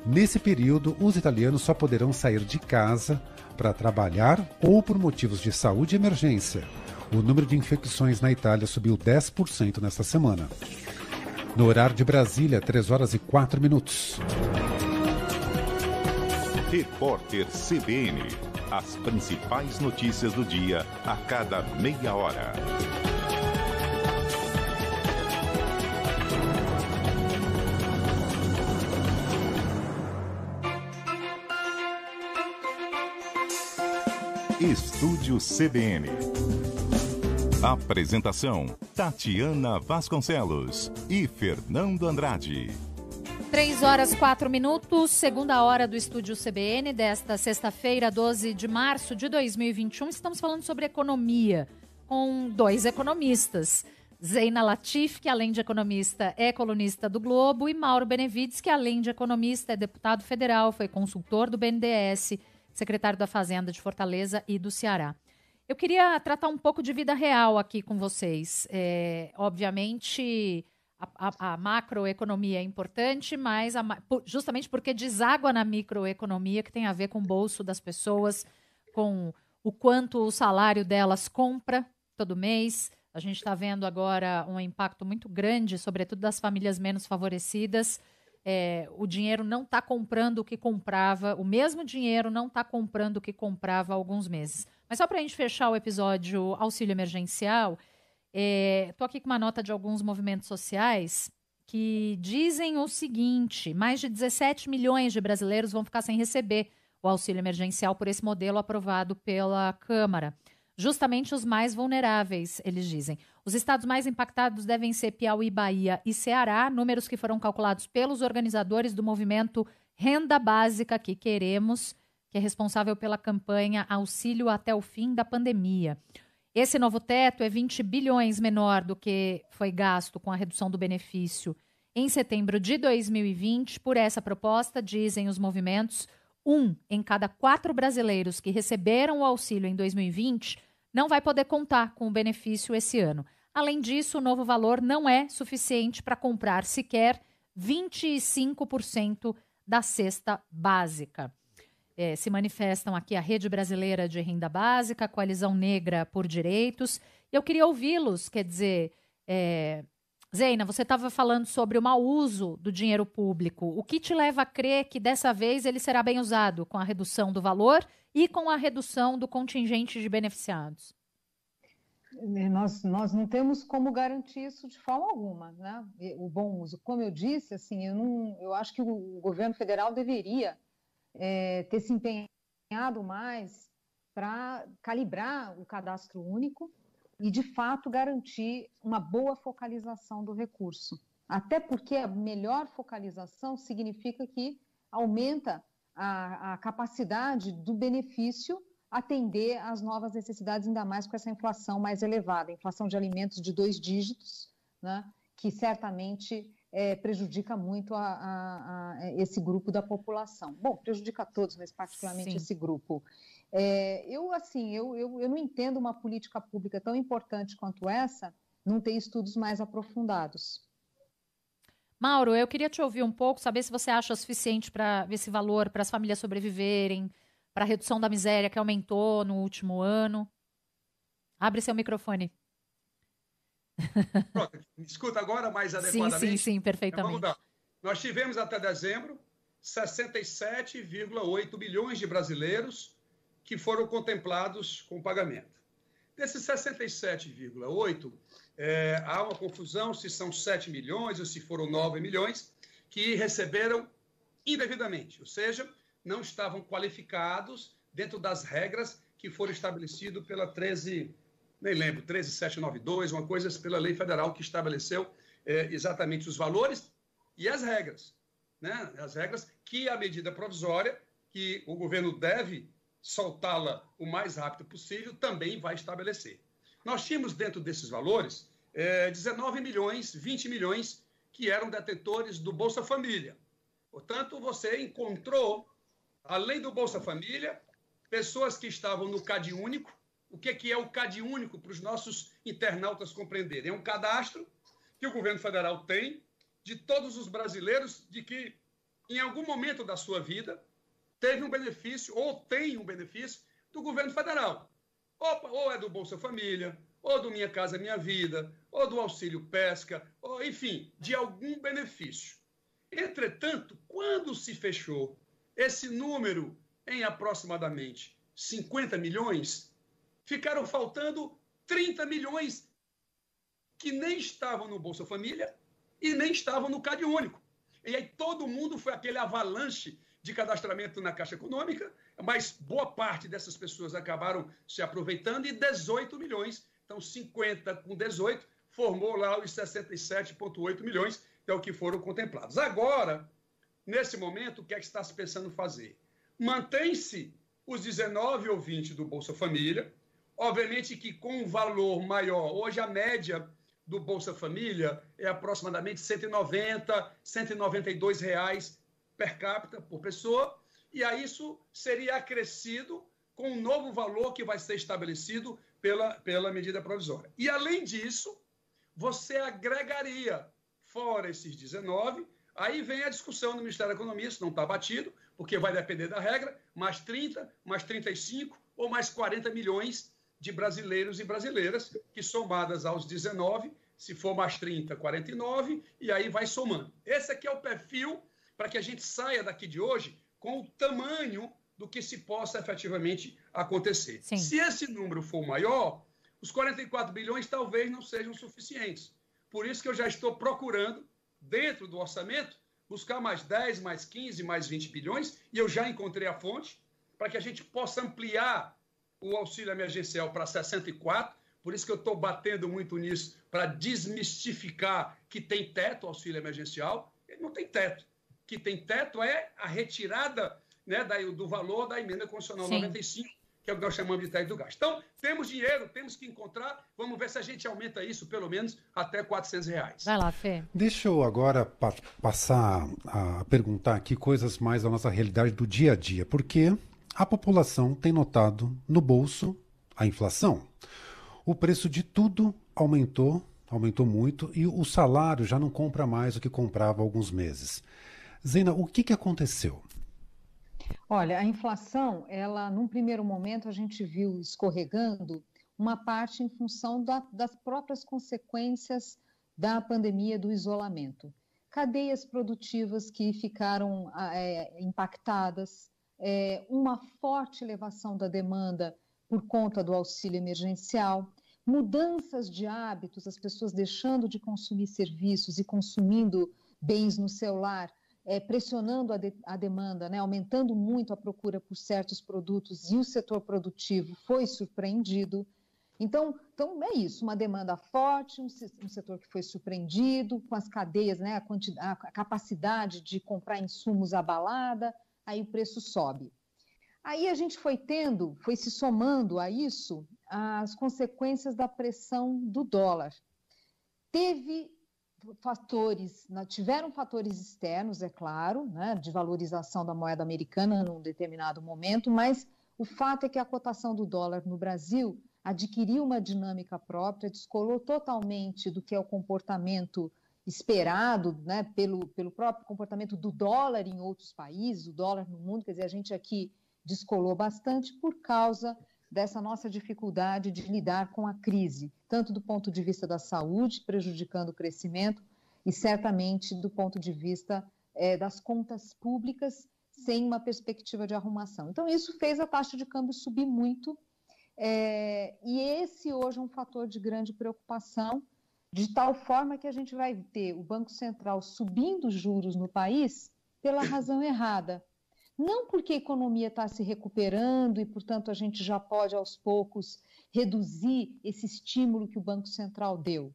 Nesse período, os italianos só poderão sair de casa para trabalhar ou por motivos de saúde e emergência. O número de infecções na Itália subiu 10% nesta semana. No horário de Brasília, 3 horas e 4 minutos. Repórter CBN. As principais notícias do dia a cada meia hora. Estúdio CBN. Apresentação: Tatiana Vasconcelos e Fernando Andrade. 3 horas 4 minutos, segunda hora do Estúdio CBN desta sexta-feira, 12 de março de 2021. Estamos falando sobre economia com 2 economistas. Zeina Latif, que além de economista é colunista do Globo, e Mauro Benevides, que além de economista é deputado federal, foi consultor do BNDES, secretário da Fazenda de Fortaleza e do Ceará. Eu queria tratar um pouco de vida real aqui com vocês. Obviamente, a macroeconomia é importante, mas justamente porque deságua na microeconomia, que tem a ver com o bolso das pessoas, com o quanto o salário delas compra todo mês. A gente está vendo agora um impacto muito grande, sobretudo das famílias menos favorecidas. O dinheiro não está comprando o que comprava, o mesmo dinheiro não está comprando o que comprava há alguns meses. Mas só para a gente fechar o episódio auxílio emergencial, estou aqui com uma nota de alguns movimentos sociais que dizem o seguinte: mais de 17 milhões de brasileiros vão ficar sem receber o auxílio emergencial por esse modelo aprovado pela Câmara. Justamente os mais vulneráveis, eles dizem. Os estados mais impactados devem ser Piauí, Bahia e Ceará, números que foram calculados pelos organizadores do movimento Renda Básica que Queremos, que é responsável pela campanha Auxílio até o fim da pandemia. Esse novo teto é 20 bilhões menor do que foi gasto com a redução do benefício em setembro de 2020. Por essa proposta, dizem os movimentos, 1 em cada 4 brasileiros que receberam o auxílio em 2020 não vai poder contar com o benefício esse ano. Além disso, o novo valor não é suficiente para comprar sequer 25% da cesta básica. Se manifestam aqui a Rede Brasileira de Renda Básica, a Coalizão Negra por Direitos. Eu queria ouvi-los, quer dizer, Zeina, você estava falando sobre o mau uso do dinheiro público. O que te leva a crer que dessa vez ele será bem usado com a redução do valor e com a redução do contingente de beneficiados? Nós não temos como garantir isso de forma alguma, né? O bom uso. Como eu disse, assim, eu acho que o governo federal deveria ter se empenhado mais para calibrar o cadastro único e, de fato, garantir uma boa focalização do recurso. Até porque a melhor focalização significa que aumenta a capacidade do benefício atender às novas necessidades, ainda mais com essa inflação mais elevada, inflação de alimentos de 2 dígitos, né, que certamente prejudica muito esse grupo da população. Bom, prejudica a todos, mas particularmente esse grupo. Eu não entendo uma política pública tão importante quanto essa não ter estudos mais aprofundados. Mauro, eu queria te ouvir um pouco, saber se você acha suficiente para esse valor para as famílias sobreviverem, para a redução da miséria que aumentou no último ano. Abre seu microfone. Pronto, me escuta agora mais adequadamente? Sim, perfeitamente. Então, vamos lá. Nós tivemos até dezembro 67,8 milhões de brasileiros que foram contemplados com pagamento. Desses 67,8, há uma confusão se são 7 milhões ou se foram 9 milhões que receberam indevidamente, ou seja, não estavam qualificados dentro das regras que foram estabelecidas pela 13792, uma coisa pela lei federal que estabeleceu exatamente os valores e as regras, né? As regras que a medida provisória, que o governo deve soltá-la o mais rápido possível, também vai estabelecer. Nós tínhamos dentro desses valores 19 milhões, 20 milhões que eram detentores do Bolsa Família. Portanto, você encontrou, além do Bolsa Família, pessoas que estavam no CAD Único. O que é o CAD Único para os nossos internautas compreenderem? É um cadastro que o governo federal tem de todos os brasileiros de que, em algum momento da sua vida, teve um benefício ou tem um benefício do governo federal. Ou é do Bolsa Família, ou do Minha Casa Minha Vida, ou do Auxílio Pesca, ou, enfim, de algum benefício. Entretanto, quando se fechou esse número em aproximadamente 50 milhões, ficaram faltando 30 milhões que nem estavam no Bolsa Família e nem estavam no CAD Único. E aí todo mundo foi aquele avalanche de cadastramento na Caixa Econômica, mas boa parte dessas pessoas acabaram se aproveitando e 18 milhões, então 50 com 18, formou lá os 67,8 milhões, que é o que foram contemplados. Agora, nesse momento, o que é que está se pensando fazer? Mantém-se os 19 ou 20 do Bolsa Família, obviamente que com um valor maior. Hoje a média do Bolsa Família é aproximadamente R$ 190, R$ 192 reais per capita por pessoa, e aí isso seria acrescido com um novo valor que vai ser estabelecido pela medida provisória. E, além disso, você agregaria, fora esses 19, aí vem a discussão no Ministério da Economia, isso não está batido, porque vai depender da regra, mais 30, mais 35 ou mais 40 milhões de brasileiros e brasileiras, que somadas aos 19, se for mais 30, 49, e aí vai somando. Esse aqui é o perfil para que a gente saia daqui de hoje com o tamanho do que se possa efetivamente acontecer. Sim. Se esse número for maior, os 44 bilhões talvez não sejam suficientes. Por isso que eu já estou procurando, dentro do orçamento, buscar mais 10, mais 15, mais 20 bilhões, e eu já encontrei a fonte, para que a gente possa ampliar o auxílio emergencial para 64, por isso que eu estou batendo muito nisso, para desmistificar que tem teto o auxílio emergencial. Ele não tem teto. O que tem teto é a retirada, né, do valor da emenda constitucional 95, que é o que nós chamamos de teto do gasto. Então, temos dinheiro, temos que encontrar, vamos ver se a gente aumenta isso, pelo menos, até R$400. Vai lá, Fê. Deixa eu agora passar a perguntar aqui coisas mais da nossa realidade do dia a dia, porque a população tem notado no bolso a inflação. O preço de tudo aumentou muito, e o salário já não compra mais o que comprava há alguns meses. Zeina, o que aconteceu? Olha, a inflação, ela, num primeiro momento, a gente viu escorregando uma parte em função das próprias consequências da pandemia, do isolamento. Cadeias produtivas que ficaram impactadas, uma forte elevação da demanda por conta do auxílio emergencial, mudanças de hábitos, as pessoas deixando de consumir serviços e consumindo bens no celular, pressionando a demanda, né, aumentando muito a procura por certos produtos, e o setor produtivo foi surpreendido. Então é isso, uma demanda forte, um setor que foi surpreendido, com as cadeias, né, a capacidade de comprar insumos abalada, aí o preço sobe. Aí a gente foi se somando a isso as consequências da pressão do dólar. Tiveram fatores externos, é claro, né, de valorização da moeda americana num determinado momento, mas o fato é que a cotação do dólar no Brasil adquiriu uma dinâmica própria, descolou totalmente do que é o comportamento esperado, né, pelo próprio comportamento do dólar em outros países, o dólar no mundo, quer dizer, a gente aqui descolou bastante por causa dessa nossa dificuldade de lidar com a crise, tanto do ponto de vista da saúde, prejudicando o crescimento, e certamente do ponto de vista das contas públicas, sem uma perspectiva de arrumação. Então, isso fez a taxa de câmbio subir muito, e esse hoje é um fator de grande preocupação, de tal forma que a gente vai ter o Banco Central subindo juros no país pela razão errada. Não porque a economia está se recuperando e, portanto, a gente já pode, aos poucos, reduzir esse estímulo que o Banco Central deu,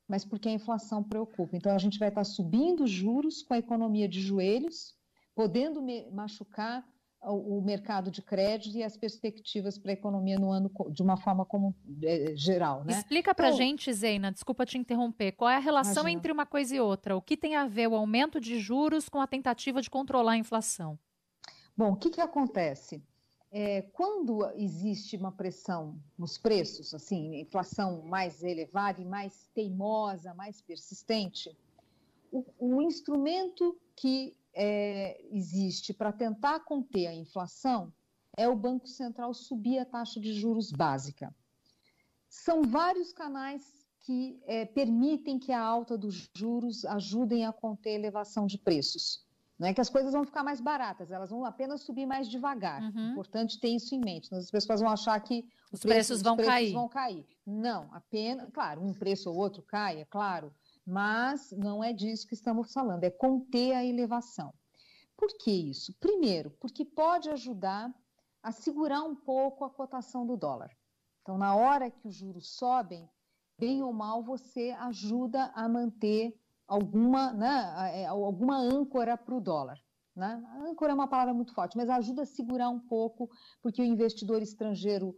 mas porque a inflação preocupa. Então, a gente vai estar subindo juros com a economia de joelhos, podendo machucar o mercado de crédito e as perspectivas para a economia no ano de uma forma geral, né? Explica para a gente, Zeina, desculpa te interromper, qual é a relação entre uma coisa e outra? O que tem a ver o aumento de juros com a tentativa de controlar a inflação? Bom, o que acontece? Quando existe uma pressão nos preços, assim, inflação mais elevada e mais teimosa, mais persistente, o instrumento que existe para tentar conter a inflação é o Banco Central subir a taxa de juros básica. São vários canais que permitem que a alta dos juros ajudem a conter a elevação de preços. Não é que as coisas vão ficar mais baratas, elas vão apenas subir mais devagar. É importante ter isso em mente. As pessoas vão achar que os preços vão cair. Não, apenas, claro, um preço ou outro cai, é claro, mas não é disso que estamos falando, é conter a elevação. Por que isso? Primeiro, porque pode ajudar a segurar um pouco a cotação do dólar. Então, na hora que os juros sobem, bem ou mal, você ajuda a manter alguma âncora para o dólar. Né? A âncora é uma palavra muito forte, mas ajuda a segurar um pouco, porque o investidor estrangeiro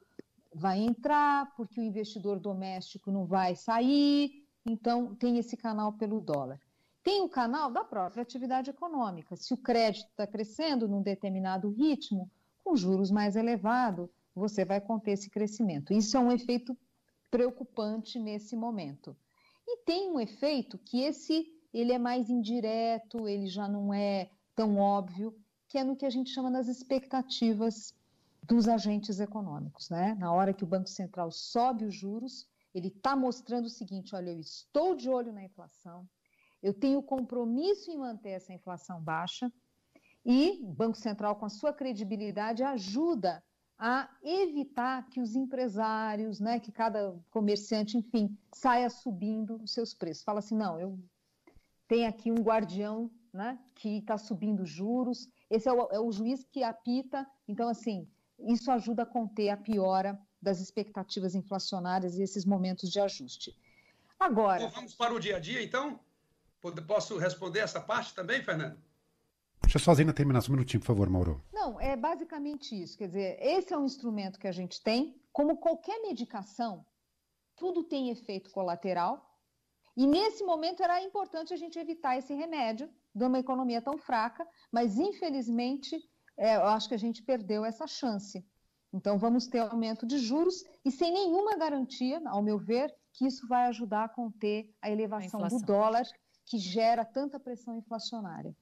vai entrar, porque o investidor doméstico não vai sair, então tem esse canal pelo dólar. Tem o canal da própria atividade econômica. Se o crédito está crescendo num determinado ritmo, com juros mais elevados, você vai conter esse crescimento. Isso é um efeito preocupante nesse momento. E tem um efeito que ele é mais indireto, ele já não é tão óbvio, que é no que a gente chama das expectativas dos agentes econômicos, né? Na hora que o Banco Central sobe os juros, ele está mostrando o seguinte: olha, eu estou de olho na inflação, eu tenho compromisso em manter essa inflação baixa, e o Banco Central, com a sua credibilidade, ajuda a evitar que os empresários, né, que cada comerciante, enfim, saia subindo os seus preços. Fala assim, não, eu tenho aqui um guardião, né, que está subindo juros, esse é o juiz que apita, então, assim, isso ajuda a conter a piora das expectativas inflacionárias e esses momentos de ajuste. Agora... Vamos para o dia a dia, então? Posso responder essa parte também, Fernando? Deixa eu sozinha terminar só um minutinho, por favor, Mauro. Não, é basicamente isso. Quer dizer, esse é um instrumento que a gente tem. Como qualquer medicação, tudo tem efeito colateral. E nesse momento era importante a gente evitar esse remédio de uma economia tão fraca, mas infelizmente eu acho que a gente perdeu essa chance. Então vamos ter aumento de juros e sem nenhuma garantia, ao meu ver, que isso vai ajudar a conter a elevação do dólar que gera tanta pressão inflacionária.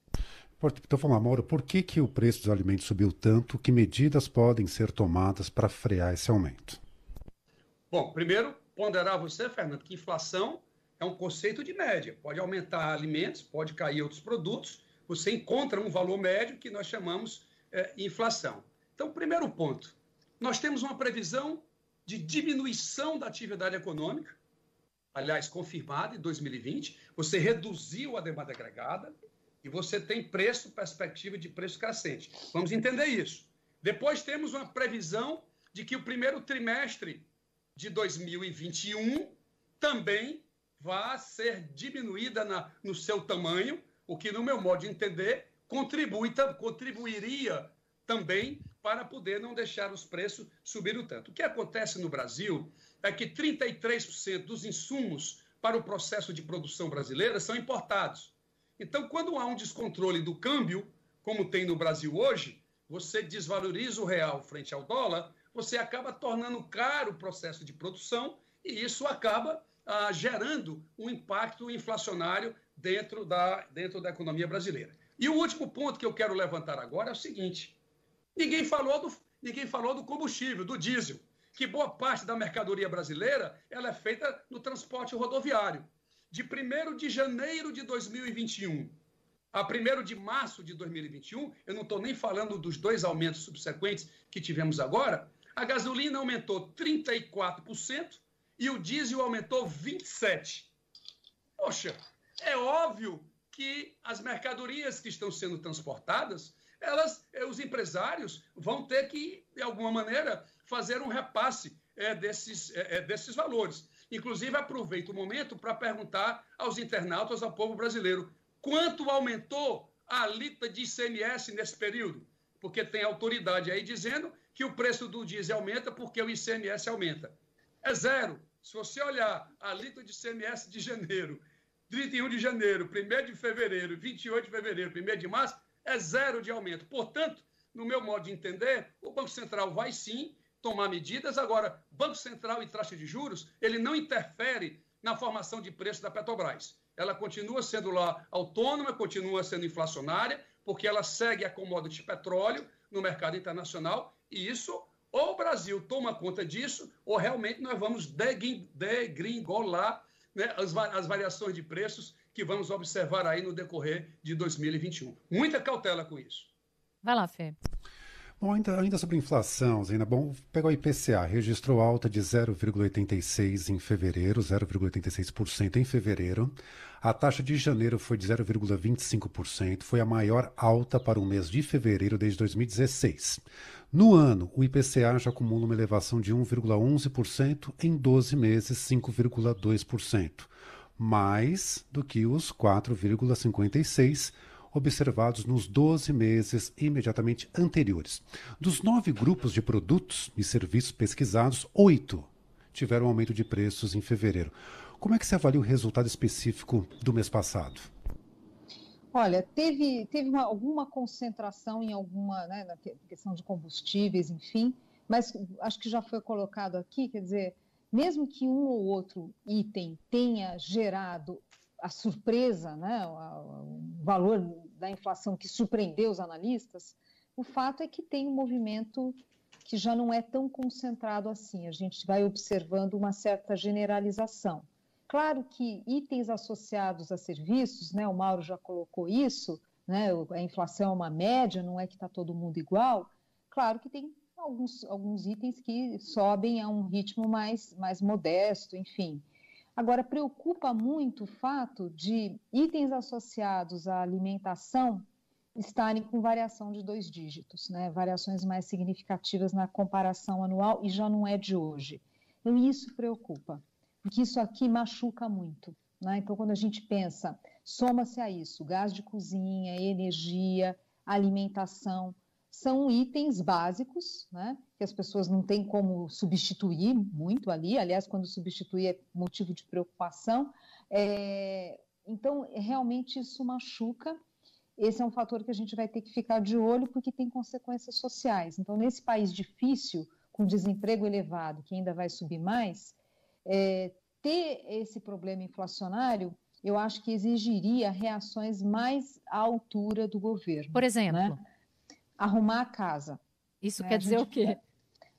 Então, vamos lá, Mauro, por que o preço dos alimentos subiu tanto? Que medidas podem ser tomadas para frear esse aumento? Bom, primeiro, ponderar você, Fernando, que inflação é um conceito de média. Pode aumentar alimentos, pode cair outros produtos, você encontra um valor médio que nós chamamos inflação. Então, primeiro ponto, nós temos uma previsão de diminuição da atividade econômica, aliás, confirmada em 2020, você reduziu a demanda agregada e você tem perspectiva de preço crescente. Vamos entender isso. Depois temos uma previsão de que o primeiro trimestre de 2021 também vai ser diminuída no seu tamanho, o que, no meu modo de entender, contribuiria também para poder não deixar os preços subirem tanto. O que acontece no Brasil é que 33% dos insumos para o processo de produção brasileira são importados. Então, quando há um descontrole do câmbio, como tem no Brasil hoje, você desvaloriza o real frente ao dólar, você acaba tornando caro o processo de produção e isso acaba gerando um impacto inflacionário dentro da economia brasileira. E o último ponto que eu quero levantar agora é o seguinte: ninguém falou do combustível, do diesel, que boa parte da mercadoria brasileira ela é feita no transporte rodoviário. De 1º de janeiro de 2021 a 1º de março de 2021, eu não estou nem falando dos 2 aumentos subsequentes que tivemos agora, a gasolina aumentou 34% e o diesel aumentou 27%. Poxa, é óbvio que as mercadorias que estão sendo transportadas, os empresários vão ter que, de alguma maneira, fazer um repasse desses valores. Inclusive, aproveito o momento para perguntar aos internautas, ao povo brasileiro, quanto aumentou a alíquota de ICMS nesse período? Porque tem autoridade aí dizendo que o preço do diesel aumenta porque o ICMS aumenta. É zero. Se você olhar a alíquota de ICMS de janeiro, 31 de janeiro, 1º de fevereiro, 28 de fevereiro, 1º de março, é zero de aumento. Portanto, no meu modo de entender, o Banco Central vai sim tomar medidas. Agora, Banco Central e taxa de juros, ele não interfere na formação de preço da Petrobras. Ela continua sendo lá autônoma, continua sendo inflacionária, porque ela segue a commodity petróleo no mercado internacional, e isso, ou o Brasil toma conta disso, ou realmente nós vamos degringolar, né, as variações de preços que vamos observar aí no decorrer de 2021. Muita cautela com isso. Vai lá, Fê. Bom, ainda sobre inflação, Zena, bom, pega o IPCA, registrou alta de 0,86% em fevereiro, 0,86% em fevereiro. A taxa de janeiro foi de 0,25%, foi a maior alta para o mês de fevereiro desde 2016. No ano, o IPCA já acumula uma elevação de 1,11%, em 12 meses 5,2%, mais do que os 4,56% observados nos 12 meses imediatamente anteriores. Dos 9 grupos de produtos e serviços pesquisados, 8 tiveram aumento de preços em fevereiro. Como é que você avalia o resultado específico do mês passado? Olha, teve alguma concentração em alguma, né, na questão de combustíveis, enfim, mas acho que já foi colocado aqui, quer dizer, mesmo que um ou outro item tenha gerado a surpresa, né, o valor da inflação que surpreendeu os analistas, o fato é que tem um movimento que já não é tão concentrado assim. A gente vai observando uma certa generalização. Claro que itens associados a serviços, né, o Mauro já colocou isso, né, a inflação é uma média, não é que está todo mundo igual. Claro que tem alguns itens que sobem a um ritmo mais modesto, enfim. Agora, preocupa muito o fato de itens associados à alimentação estarem com variação de 2 dígitos, né? Variações mais significativas na comparação anual, e já não é de hoje. Então, isso preocupa, porque isso aqui machuca muito, né? Então, quando a gente pensa, soma-se a isso, gás de cozinha, energia, alimentação, são itens básicos, né, que as pessoas não têm como substituir muito ali, aliás, quando substituir é motivo de preocupação. Então, realmente isso machuca. Esse é um fator que a gente vai ter que ficar de olho, porque tem consequências sociais. Então, nesse país difícil, com desemprego elevado, que ainda vai subir mais, ter esse problema inflacionário, eu acho que exigiria reações mais à altura do governo. Por exemplo? Né? Arrumar a casa. Isso quer dizer o quê?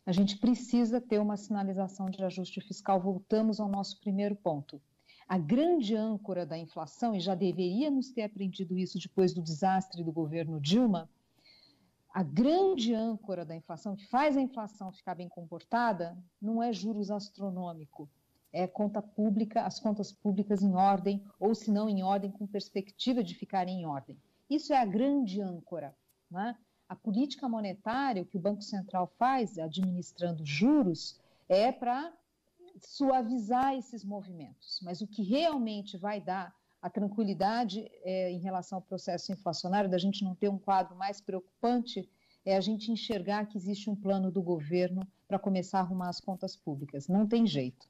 A gente precisa ter uma sinalização de ajuste fiscal. Voltamos ao nosso primeiro ponto. A grande âncora da inflação, e já deveríamos ter aprendido isso depois do desastre do governo Dilma, a grande âncora da inflação, que faz a inflação ficar bem comportada, não é juros astronômico, é conta pública, as contas públicas em ordem, ou se não em ordem, com perspectiva de ficarem em ordem. Isso é a grande âncora, né? A política monetária, o que o Banco Central faz, administrando juros, é para suavizar esses movimentos. Mas o que realmente vai dar a tranquilidade em relação ao processo inflacionário, da gente não ter um quadro mais preocupante, é a gente enxergar que existe um plano do governo para começar a arrumar as contas públicas. Não tem jeito.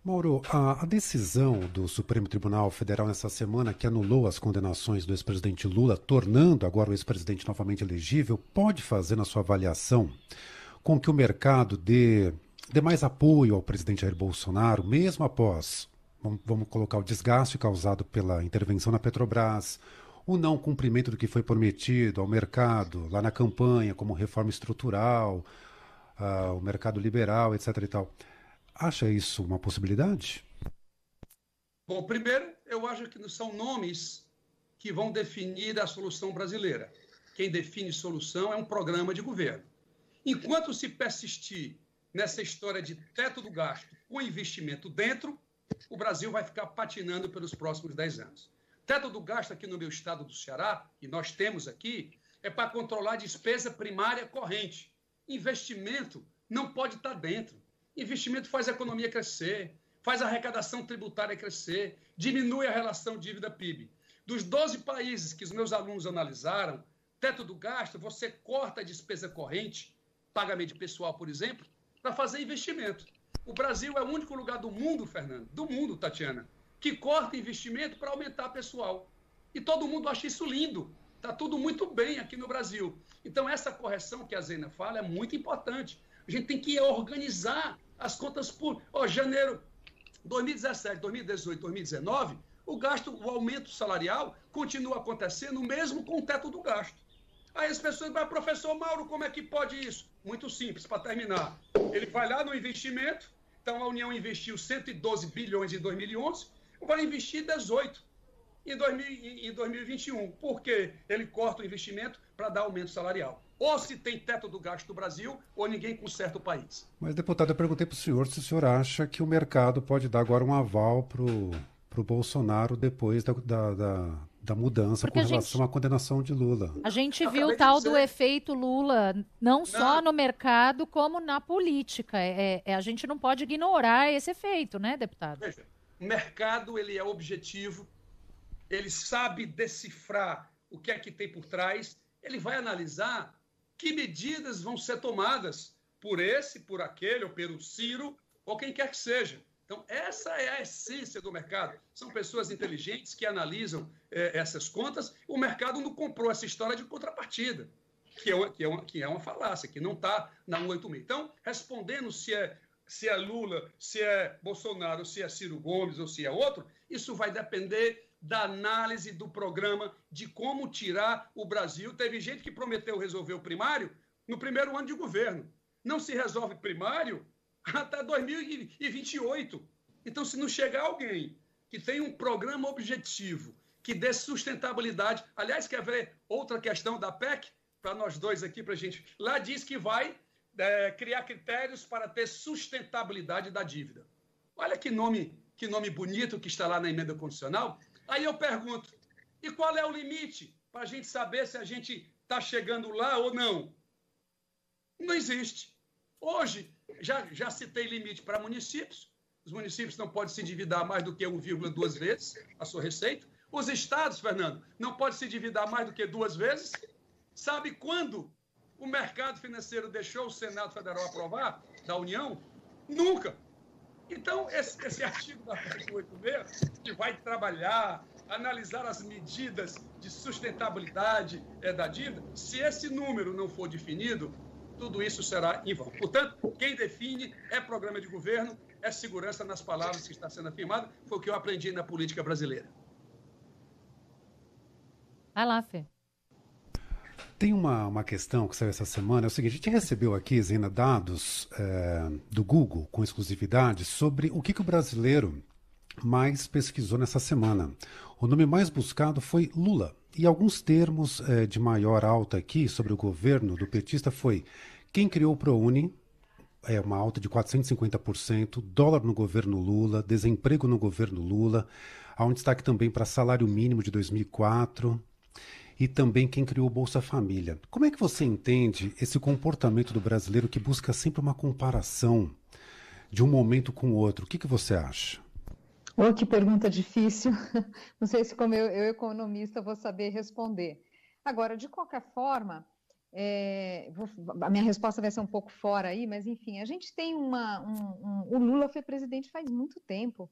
Mauro, a decisão do Supremo Tribunal Federal nessa semana, que anulou as condenações do ex-presidente Lula, tornando agora o ex-presidente novamente elegível, pode fazer, na sua avaliação, com que o mercado dê mais apoio ao presidente Jair Bolsonaro, mesmo após, vamos colocar, o desgaste causado pela intervenção na Petrobras, o não cumprimento do que foi prometido ao mercado lá na campanha, como reforma estrutural, o mercado liberal, etc. e tal. Acha isso uma possibilidade? Bom, primeiro, eu acho que não são nomes que vão definir a solução brasileira. Quem define solução é um programa de governo. Enquanto se persistir nessa história de teto do gasto com investimento dentro, o Brasil vai ficar patinando pelos próximos 10 anos. Teto do gasto aqui no meu estado do Ceará, e nós temos aqui, é para controlar a despesa primária corrente. Investimento não pode estar dentro. Investimento faz a economia crescer, faz a arrecadação tributária crescer, diminui a relação dívida-PIB. Dos 12 países que os meus alunos analisaram, teto do gasto, você corta a despesa corrente, pagamento de pessoal, por exemplo, para fazer investimento. O Brasil é o único lugar do mundo, Fernando, do mundo, Tatiana, que corta investimento para aumentar pessoal. E todo mundo acha isso lindo. Está tudo muito bem aqui no Brasil. Então, essa correção que a Zena fala é muito importante. A gente tem que organizar as contas públicas. Janeiro 2017, 2018, 2019, o aumento salarial continua acontecendo mesmo com o teto do gasto. Aí as pessoas vão, professor Mauro, como é que pode isso? Muito simples, para terminar. Ele vai lá no investimento, então a União investiu 112 bilhões em 2011, vai investir 18 em 2021. Por quê? Ele corta o investimento para dar aumento salarial. Ou se tem teto do gasto do Brasil, ou ninguém conserta o país. Mas, deputado, eu perguntei para o senhor se o senhor acha que o mercado pode dar agora um aval para o Bolsonaro depois da mudança. Porque com relação à condenação de Lula. A gente viu o tal do efeito Lula, não só no mercado, como na política. A gente não pode ignorar esse efeito, né, deputado? Veja, o mercado ele é objetivo, ele sabe decifrar o que é que tem por trás, ele vai analisar que medidas vão ser tomadas por esse, por aquele, ou pelo Ciro, ou quem quer que seja. Então, essa é a essência do mercado. São pessoas inteligentes que analisam essas contas. O mercado não comprou essa história de contrapartida, que é uma falácia, que não está na 186. Então, respondendo se é Lula, se é Bolsonaro, se é Ciro Gomes ou se é outro, isso vai depender da análise do programa de como tirar o Brasil. Teve gente que prometeu resolver o primário no primeiro ano de governo. Não se resolve primário até 2028. Então, se não chegar alguém que tem um programa objetivo, que dê sustentabilidade... Aliás, quer ver outra questão da PEC? Para nós dois aqui, para a gente... Lá diz que vai criar critérios para ter sustentabilidade da dívida. Olha que nome bonito que está lá na emenda constitucional. Aí eu pergunto, e qual é o limite para a gente saber se a gente está chegando lá ou não? Não existe. Hoje, já citei limite para municípios. Os municípios não podem se endividar mais do que 1,2 vezes a sua receita. Os estados, Fernando, não podem se endividar mais do que 2 vezes. Sabe quando o mercado financeiro deixou o Senado Federal aprovar, da União? Nunca. Então, esse artigo da PEC 86, que vai trabalhar, analisar as medidas de sustentabilidade da dívida, se esse número não for definido, tudo isso será em vão. Portanto, quem define é programa de governo, é segurança nas palavras que está sendo afirmado, foi o que eu aprendi na política brasileira. Vai lá, Fê. Tem uma questão que saiu essa semana, é o seguinte, a gente recebeu aqui, Zena, dados do Google, com exclusividade, sobre o que o brasileiro mais pesquisou nessa semana. O nome mais buscado foi Lula. E alguns termos de maior alta aqui sobre o governo do petista foi quem criou o ProUni, uma alta de 450%, dólar no governo Lula, desemprego no governo Lula, há um destaque também para salário mínimo de 2004 e também quem criou o Bolsa Família. Como é que você entende esse comportamento do brasileiro que busca sempre uma comparação de um momento com o outro? O que você acha? Oh, que pergunta difícil. Não sei se como eu economista, vou saber responder. Agora, de qualquer forma, a minha resposta vai ser um pouco fora aí, mas enfim, a gente tem o Lula foi presidente faz muito tempo.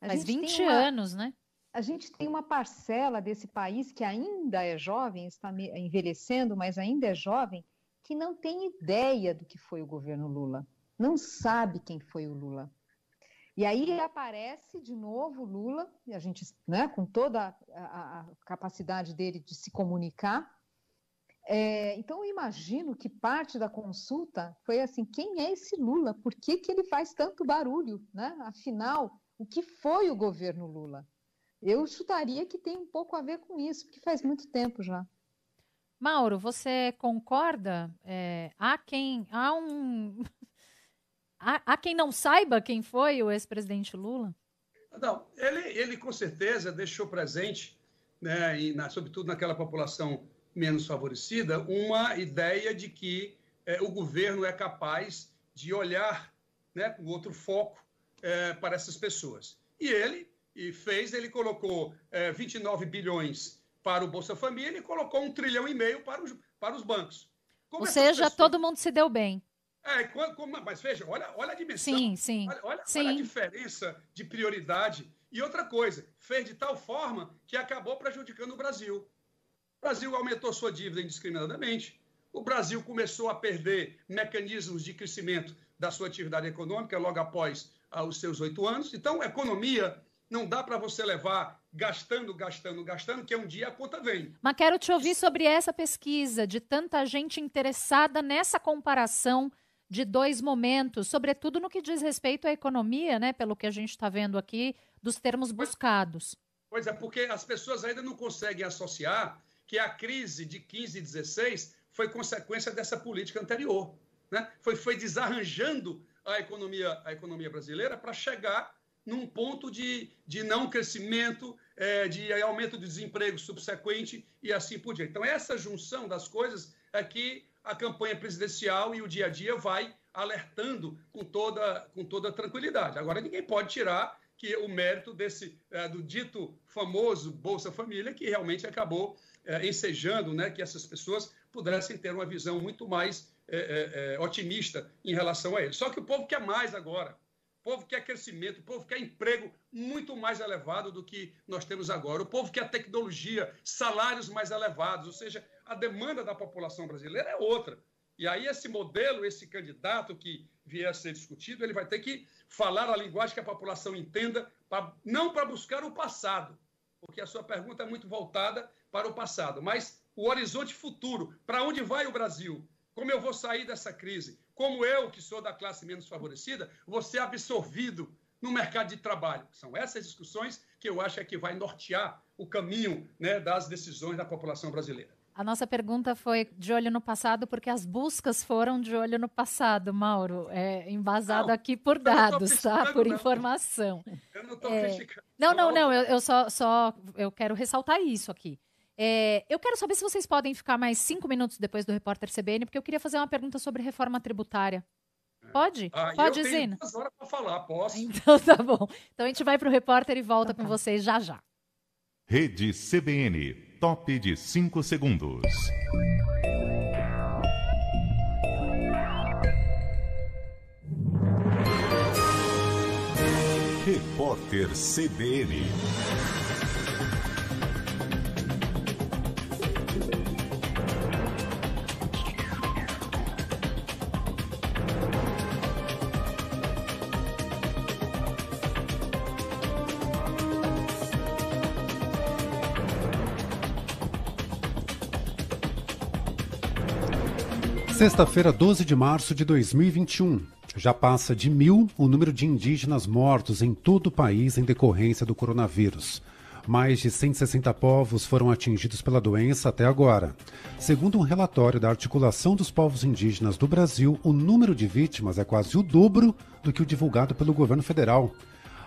Faz 20 anos, né? A gente tem uma parcela desse país que ainda é jovem, está envelhecendo, mas ainda é jovem, que não tem ideia do que foi o governo Lula. Não sabe quem foi o Lula. E aí aparece de novo o Lula, e a gente, né, com toda a capacidade dele de se comunicar. Então, eu imagino que parte da consulta foi assim, quem é esse Lula? Por que ele faz tanto barulho? Né? Afinal, o que foi o governo Lula? Eu chutaria que tem um pouco a ver com isso, porque faz muito tempo já. Mauro, você concorda? Há quem não saiba quem foi o ex-presidente Lula? Não, ele com certeza deixou presente, né, sobretudo naquela população menos favorecida, uma ideia de que o governo é capaz de olhar, né, com outro foco para essas pessoas. E ele colocou 29 bilhões para o Bolsa Família e colocou 1,5 trilhão para os bancos. Ou seja, todo mundo se deu bem. Mas veja, olha a dimensão, sim. Olha a diferença de prioridade. E outra coisa, fez de tal forma que acabou prejudicando o Brasil. O Brasil aumentou sua dívida indiscriminadamente, o Brasil começou a perder mecanismos de crescimento da sua atividade econômica logo após os seus 8 anos. Então, economia não dá para você levar gastando, que um dia a conta vem. Mas quero te ouvir sobre essa pesquisa de tanta gente interessada nessa comparação de dois momentos, sobretudo no que diz respeito à economia, né, pelo que a gente está vendo aqui, dos termos buscados. Pois é, porque as pessoas ainda não conseguem associar que a crise de 15 e 16 foi consequência dessa política anterior, né? Foi desarranjando a economia brasileira para chegar num ponto de não crescimento, de aumento do desemprego subsequente e assim por diante. Então, essa junção das coisas é que a campanha presidencial e o dia a dia vai alertando com toda tranquilidade. Agora, ninguém pode tirar que o mérito do dito famoso Bolsa Família, que realmente acabou ensejando, né, que essas pessoas pudessem ter uma visão muito mais otimista em relação a ele. Só que o povo quer mais agora. O povo quer crescimento, o povo quer emprego muito mais elevado do que nós temos agora. O povo quer tecnologia, salários mais elevados, ou seja, a demanda da população brasileira é outra. E aí esse modelo, esse candidato que vier a ser discutido, ele vai ter que falar a linguagem que a população entenda, não para buscar o passado, porque a sua pergunta é muito voltada para o passado, mas o horizonte futuro, para onde vai o Brasil? Como eu vou sair dessa crise? Como eu, que sou da classe menos favorecida, vou ser absorvido no mercado de trabalho? São essas discussões que eu acho que vai nortear o caminho, né, das decisões da população brasileira. A nossa pergunta foi de olho no passado, porque as buscas foram de olho no passado, Mauro. Embasado aqui por dados, tá? Por informação. Eu não estou criticando. Não. Eu quero ressaltar isso aqui. Eu quero saber se vocês podem ficar mais 5 minutos depois do Repórter CBN, porque eu queria fazer uma pergunta sobre reforma tributária. Pode? Pode, Zina? Eu tenho 2 horas para falar, posso? Então tá bom. Então a gente vai para o Repórter e volta com vocês já já. Rede CBN. top de 5 segundos. Repórter CBN. Sexta-feira, 12 de março de 2021. Já passa de 1.000 o número de indígenas mortos em todo o país em decorrência do coronavírus. Mais de 160 povos foram atingidos pela doença até agora. Segundo um relatório da Articulação dos Povos Indígenas do Brasil, o número de vítimas é quase o dobro do que o divulgado pelo governo federal.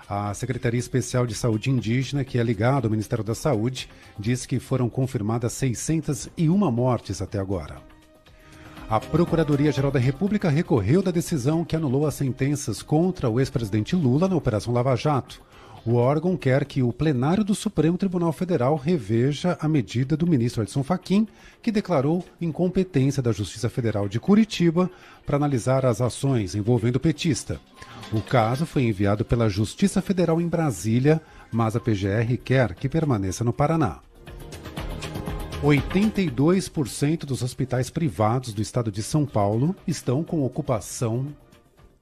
A Secretaria Especial de Saúde Indígena, que é ligada ao Ministério da Saúde, diz que foram confirmadas 601 mortes até agora. A Procuradoria-Geral da República recorreu da decisão que anulou as sentenças contra o ex-presidente Lula na Operação Lava Jato. O órgão quer que o plenário do Supremo Tribunal Federal reveja a medida do ministro Edson Fachin, que declarou incompetência da Justiça Federal de Curitiba para analisar as ações envolvendo o petista. O caso foi enviado pela Justiça Federal em Brasília, mas a PGR quer que permaneça no Paraná. 82% dos hospitais privados do estado de São Paulo estão com ocupação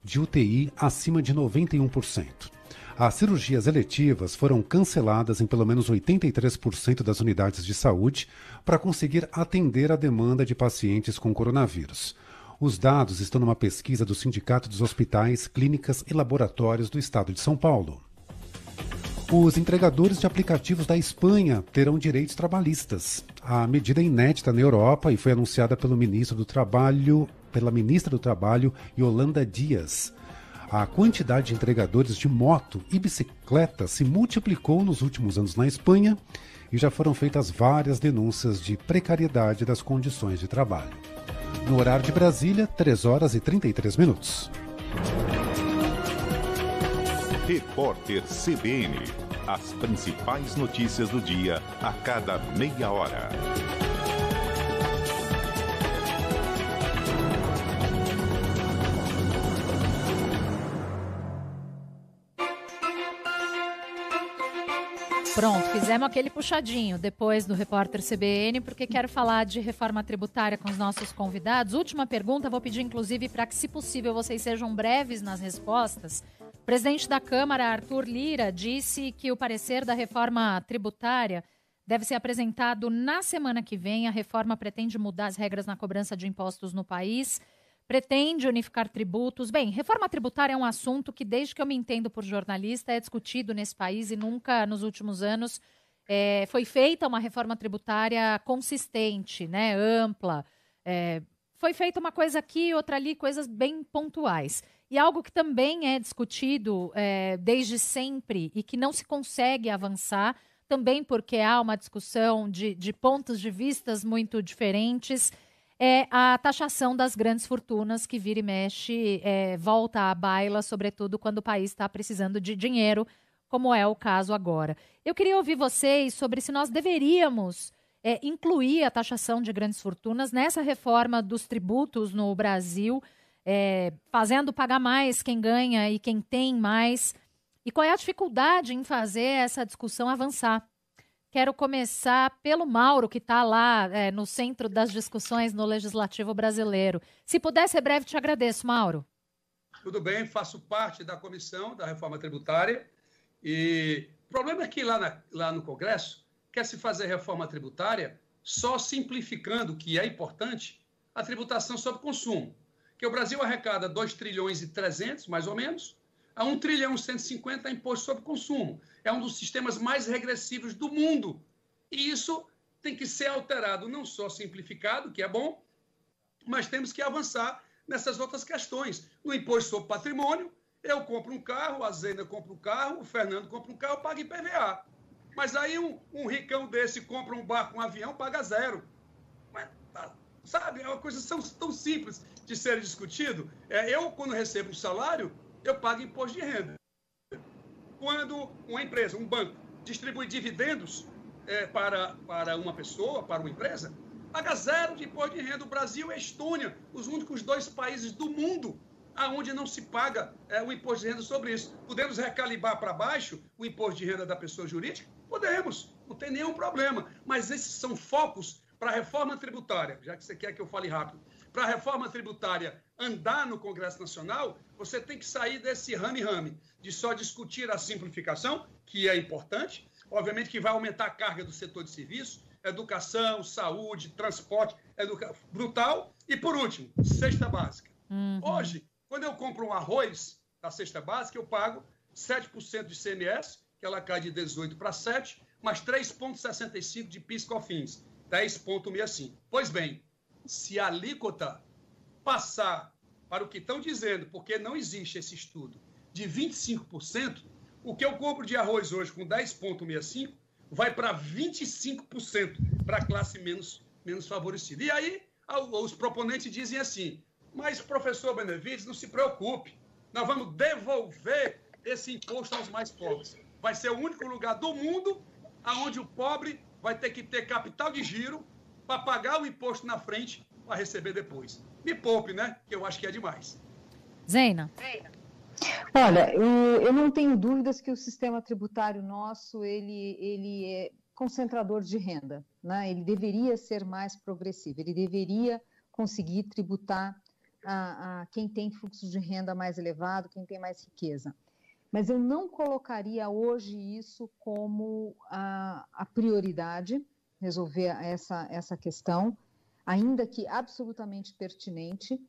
de UTI acima de 91%. As cirurgias eletivas foram canceladas em pelo menos 83% das unidades de saúde para conseguir atender a demanda de pacientes com coronavírus. Os dados estão numa pesquisa do Sindicato dos Hospitais, Clínicas e Laboratórios do estado de São Paulo. Os entregadores de aplicativos da Espanha terão direitos trabalhistas. A medida é inédita na Europa e foi anunciada pela ministra do Trabalho, Yolanda Dias. A quantidade de entregadores de moto e bicicleta se multiplicou nos últimos anos na Espanha e já foram feitas várias denúncias de precariedade das condições de trabalho. No horário de Brasília, 3 horas e 33 minutos. Repórter CBN. As principais notícias do dia a cada meia hora. Pronto, fizemos aquele puxadinho depois do Repórter CBN, porque quero falar de reforma tributária com os nossos convidados. Última pergunta, vou pedir inclusive para que, se possível, vocês sejam breves nas respostas. O presidente da Câmara, Arthur Lira, disse que o parecer da reforma tributária deve ser apresentado na semana que vem. A reforma pretende mudar as regras na cobrança de impostos no país, pretende unificar tributos. Bem, reforma tributária é um assunto que, desde que eu me entendo por jornalista, é discutido nesse país e nunca, nos últimos anos, foi feita uma reforma tributária consistente, né, ampla. Foi feita uma coisa aqui, outra ali, coisas bem pontuais. E algo que também é discutido desde sempre e que não se consegue avançar, também porque há uma discussão de pontos de vistas muito diferentes, é a taxação das grandes fortunas, que vira e mexe, volta à baila, sobretudo quando o país está precisando de dinheiro, como é o caso agora. Eu queria ouvir vocês sobre se nós deveríamos incluir a taxação de grandes fortunas nessa reforma dos tributos no Brasil, fazendo pagar mais quem ganha e quem tem mais. E qual é a dificuldade em fazer essa discussão avançar? Quero começar pelo Mauro, que está lá no centro das discussões no Legislativo brasileiro. Se puder ser breve, te agradeço, Mauro. Tudo bem, faço parte da comissão da reforma tributária. E o problema é que lá no Congresso quer se fazer reforma tributária só simplificando, que é importante, a tributação sobre consumo. Que o Brasil arrecada 2 trilhões e 300, mais ou menos, a 1 trilhão e 150 é imposto sobre consumo. É um dos sistemas mais regressivos do mundo. E isso tem que ser alterado, não só simplificado, que é bom, mas temos que avançar nessas outras questões. No imposto sobre patrimônio, eu compro um carro, a Zena compra um carro, o Fernando compra um carro, paga IPVA. Mas aí um ricão desse compra um barco, um avião, paga 0. Mas, sabe, é uma coisa tão simples de ser discutido. Eu, quando recebo um salário, eu pago imposto de renda. Quando uma empresa, um banco, distribui dividendos, para uma pessoa, para uma empresa, paga zero de imposto de renda. O Brasil e a Estônia, os únicos 2 países do mundo onde não se paga o imposto de renda sobre isso. Podemos recalibrar para baixo o imposto de renda da pessoa jurídica? Podemos, não tem nenhum problema. Mas esses são focos para a reforma tributária, já que você quer que eu fale rápido. Para a reforma tributária andar no Congresso Nacional, você tem que sair desse rame-rame, de só discutir a simplificação, que é importante, obviamente que vai aumentar a carga do setor de serviço, educação, saúde, transporte, brutal. E, por último, cesta básica. Hoje, quando eu compro um arroz da cesta básica, eu pago 7% de ICMS, que ela cai de 18% para 7%, mais 3,65% de PIS/COFINS, 10,65%. Pois bem, se a alíquota passar para o que estão dizendo, porque não existe esse estudo, de 25%, o que eu compro de arroz hoje com 10,65% vai para 25% para a classe menos favorecida. E aí, os proponentes dizem assim, mas, professor Benevides, não se preocupe, nós vamos devolver esse imposto aos mais pobres. Vai ser o único lugar do mundo onde o pobre vai ter que ter capital de giro para pagar o imposto na frente para receber depois. Me poupe, né? Que eu acho que é demais. Zeina. Olha, eu não tenho dúvidas que o sistema tributário nosso, ele é concentrador de renda, né? Ele deveria ser mais progressivo, ele deveria conseguir tributar a quem tem fluxo de renda mais elevado, quem tem mais riqueza. Mas eu não colocaria hoje isso como a prioridade, resolver essa questão, ainda que absolutamente pertinente.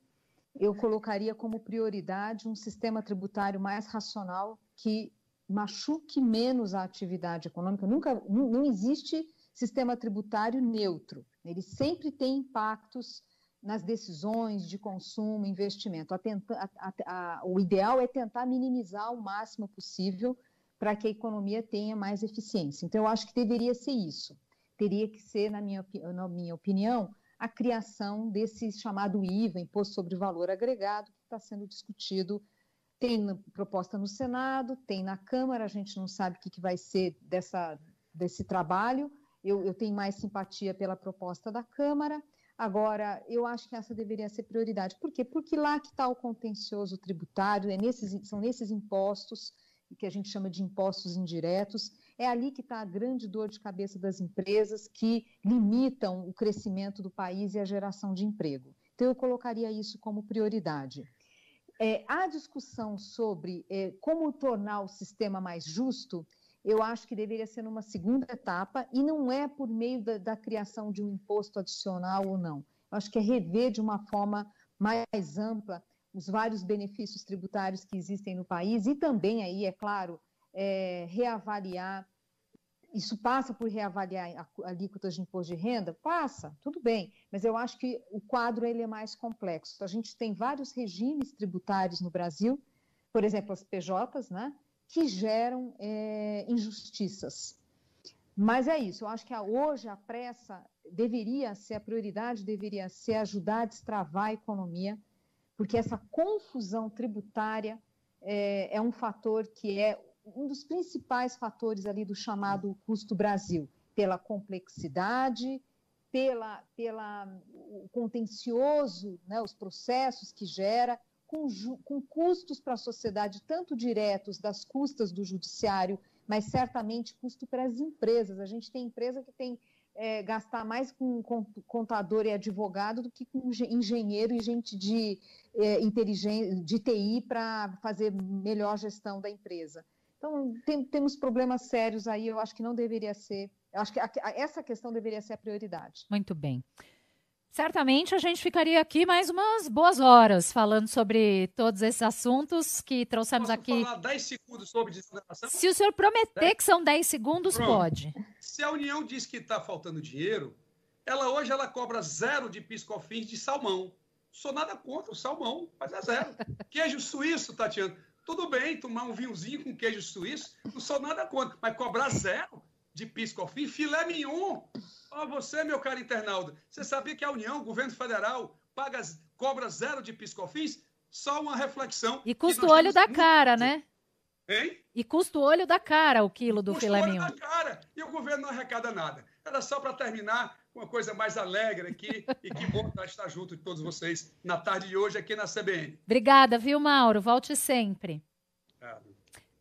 Eu colocaria como prioridade um sistema tributário mais racional que machuque menos a atividade econômica. Não existe sistema tributário neutro. Ele sempre tem impactos nas decisões de consumo, investimento. O ideal é tentar minimizar o máximo possível para que a economia tenha mais eficiência. Então, eu acho que deveria ser isso. Teria que ser, na minha opinião, a criação desse chamado IVA, Imposto sobre Valor Agregado, que está sendo discutido. Tem proposta no Senado, tem na Câmara, a gente não sabe o que vai ser desse trabalho. Eu tenho mais simpatia pela proposta da Câmara. Agora, eu acho que essa deveria ser prioridade. Por quê? Porque lá que está o contencioso tributário, são nesses impostos, que a gente chama de impostos indiretos, é ali que está a grande dor de cabeça das empresas que limitam o crescimento do país e a geração de emprego. Então, eu colocaria isso como prioridade. A discussão sobre como tornar o sistema mais justo, eu acho que deveria ser numa segunda etapa e não é por meio da criação de um imposto adicional ou não. Eu acho que é rever de uma forma mais ampla os vários benefícios tributários que existem no país e também aí, é claro, reavaliar. Isso passa por reavaliar alíquotas de imposto de renda? Passa, tudo bem, mas eu acho que o quadro ele é mais complexo. A gente tem vários regimes tributários no Brasil, por exemplo, as PJs, né, que geram injustiças. Mas é isso, eu acho que hoje a pressa deveria ser, a prioridade deveria ser ajudar a destravar a economia, porque essa confusão tributária é um fator que é um dos principais fatores ali do chamado custo Brasil, pela complexidade, o contencioso, né, os processos que gera, com custos para a sociedade, tanto diretos das custas do judiciário, mas certamente custo para as empresas. A gente tem empresa que tem gastar mais com contador e advogado do que com engenheiro e gente de TI para fazer melhor gestão da empresa. Então, temos problemas sérios aí, eu acho que não deveria ser, eu acho que essa questão deveria ser a prioridade. Muito bem. Certamente a gente ficaria aqui mais umas boas horas falando sobre todos esses assuntos que trouxemos aqui. Posso falar 10 segundos sobre desoneração? Se o senhor prometer que são 10 segundos, pronto. Pode. Se a União diz que está faltando dinheiro, hoje ela cobra 0 de PIS/COFINS de salmão. Sou nada contra o salmão, mas é 0. Queijo suíço, Tatiana, tudo bem tomar um vinhozinho com queijo suíço, não sou nada contra, mas cobrar 0 de PIS/COFINS, filé mignon. Você, meu caro internauta, você sabia que a União, o governo federal, cobra 0 de PIS/COFINS? Só uma reflexão. E custa o olho da cara, né? Hein? E custa o olho da cara o quilo do filé mignon. Custa o olho da cara. E o governo não arrecada nada. Era só para terminar com uma coisa mais alegre aqui. E que bom estar junto de todos vocês na tarde de hoje aqui na CBN. Obrigada, viu, Mauro? Volte sempre. Obrigado.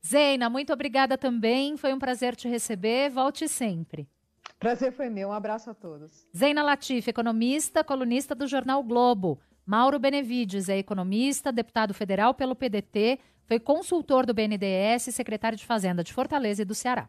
Zeina, muito obrigada também. Foi um prazer te receber. Volte sempre. Prazer foi meu. Um abraço a todos. Zeina Latif, economista, colunista do Jornal o Globo. Mauro Benevides é economista, deputado federal pelo PDT, foi consultor do BNDES e secretário de Fazenda de Fortaleza e do Ceará.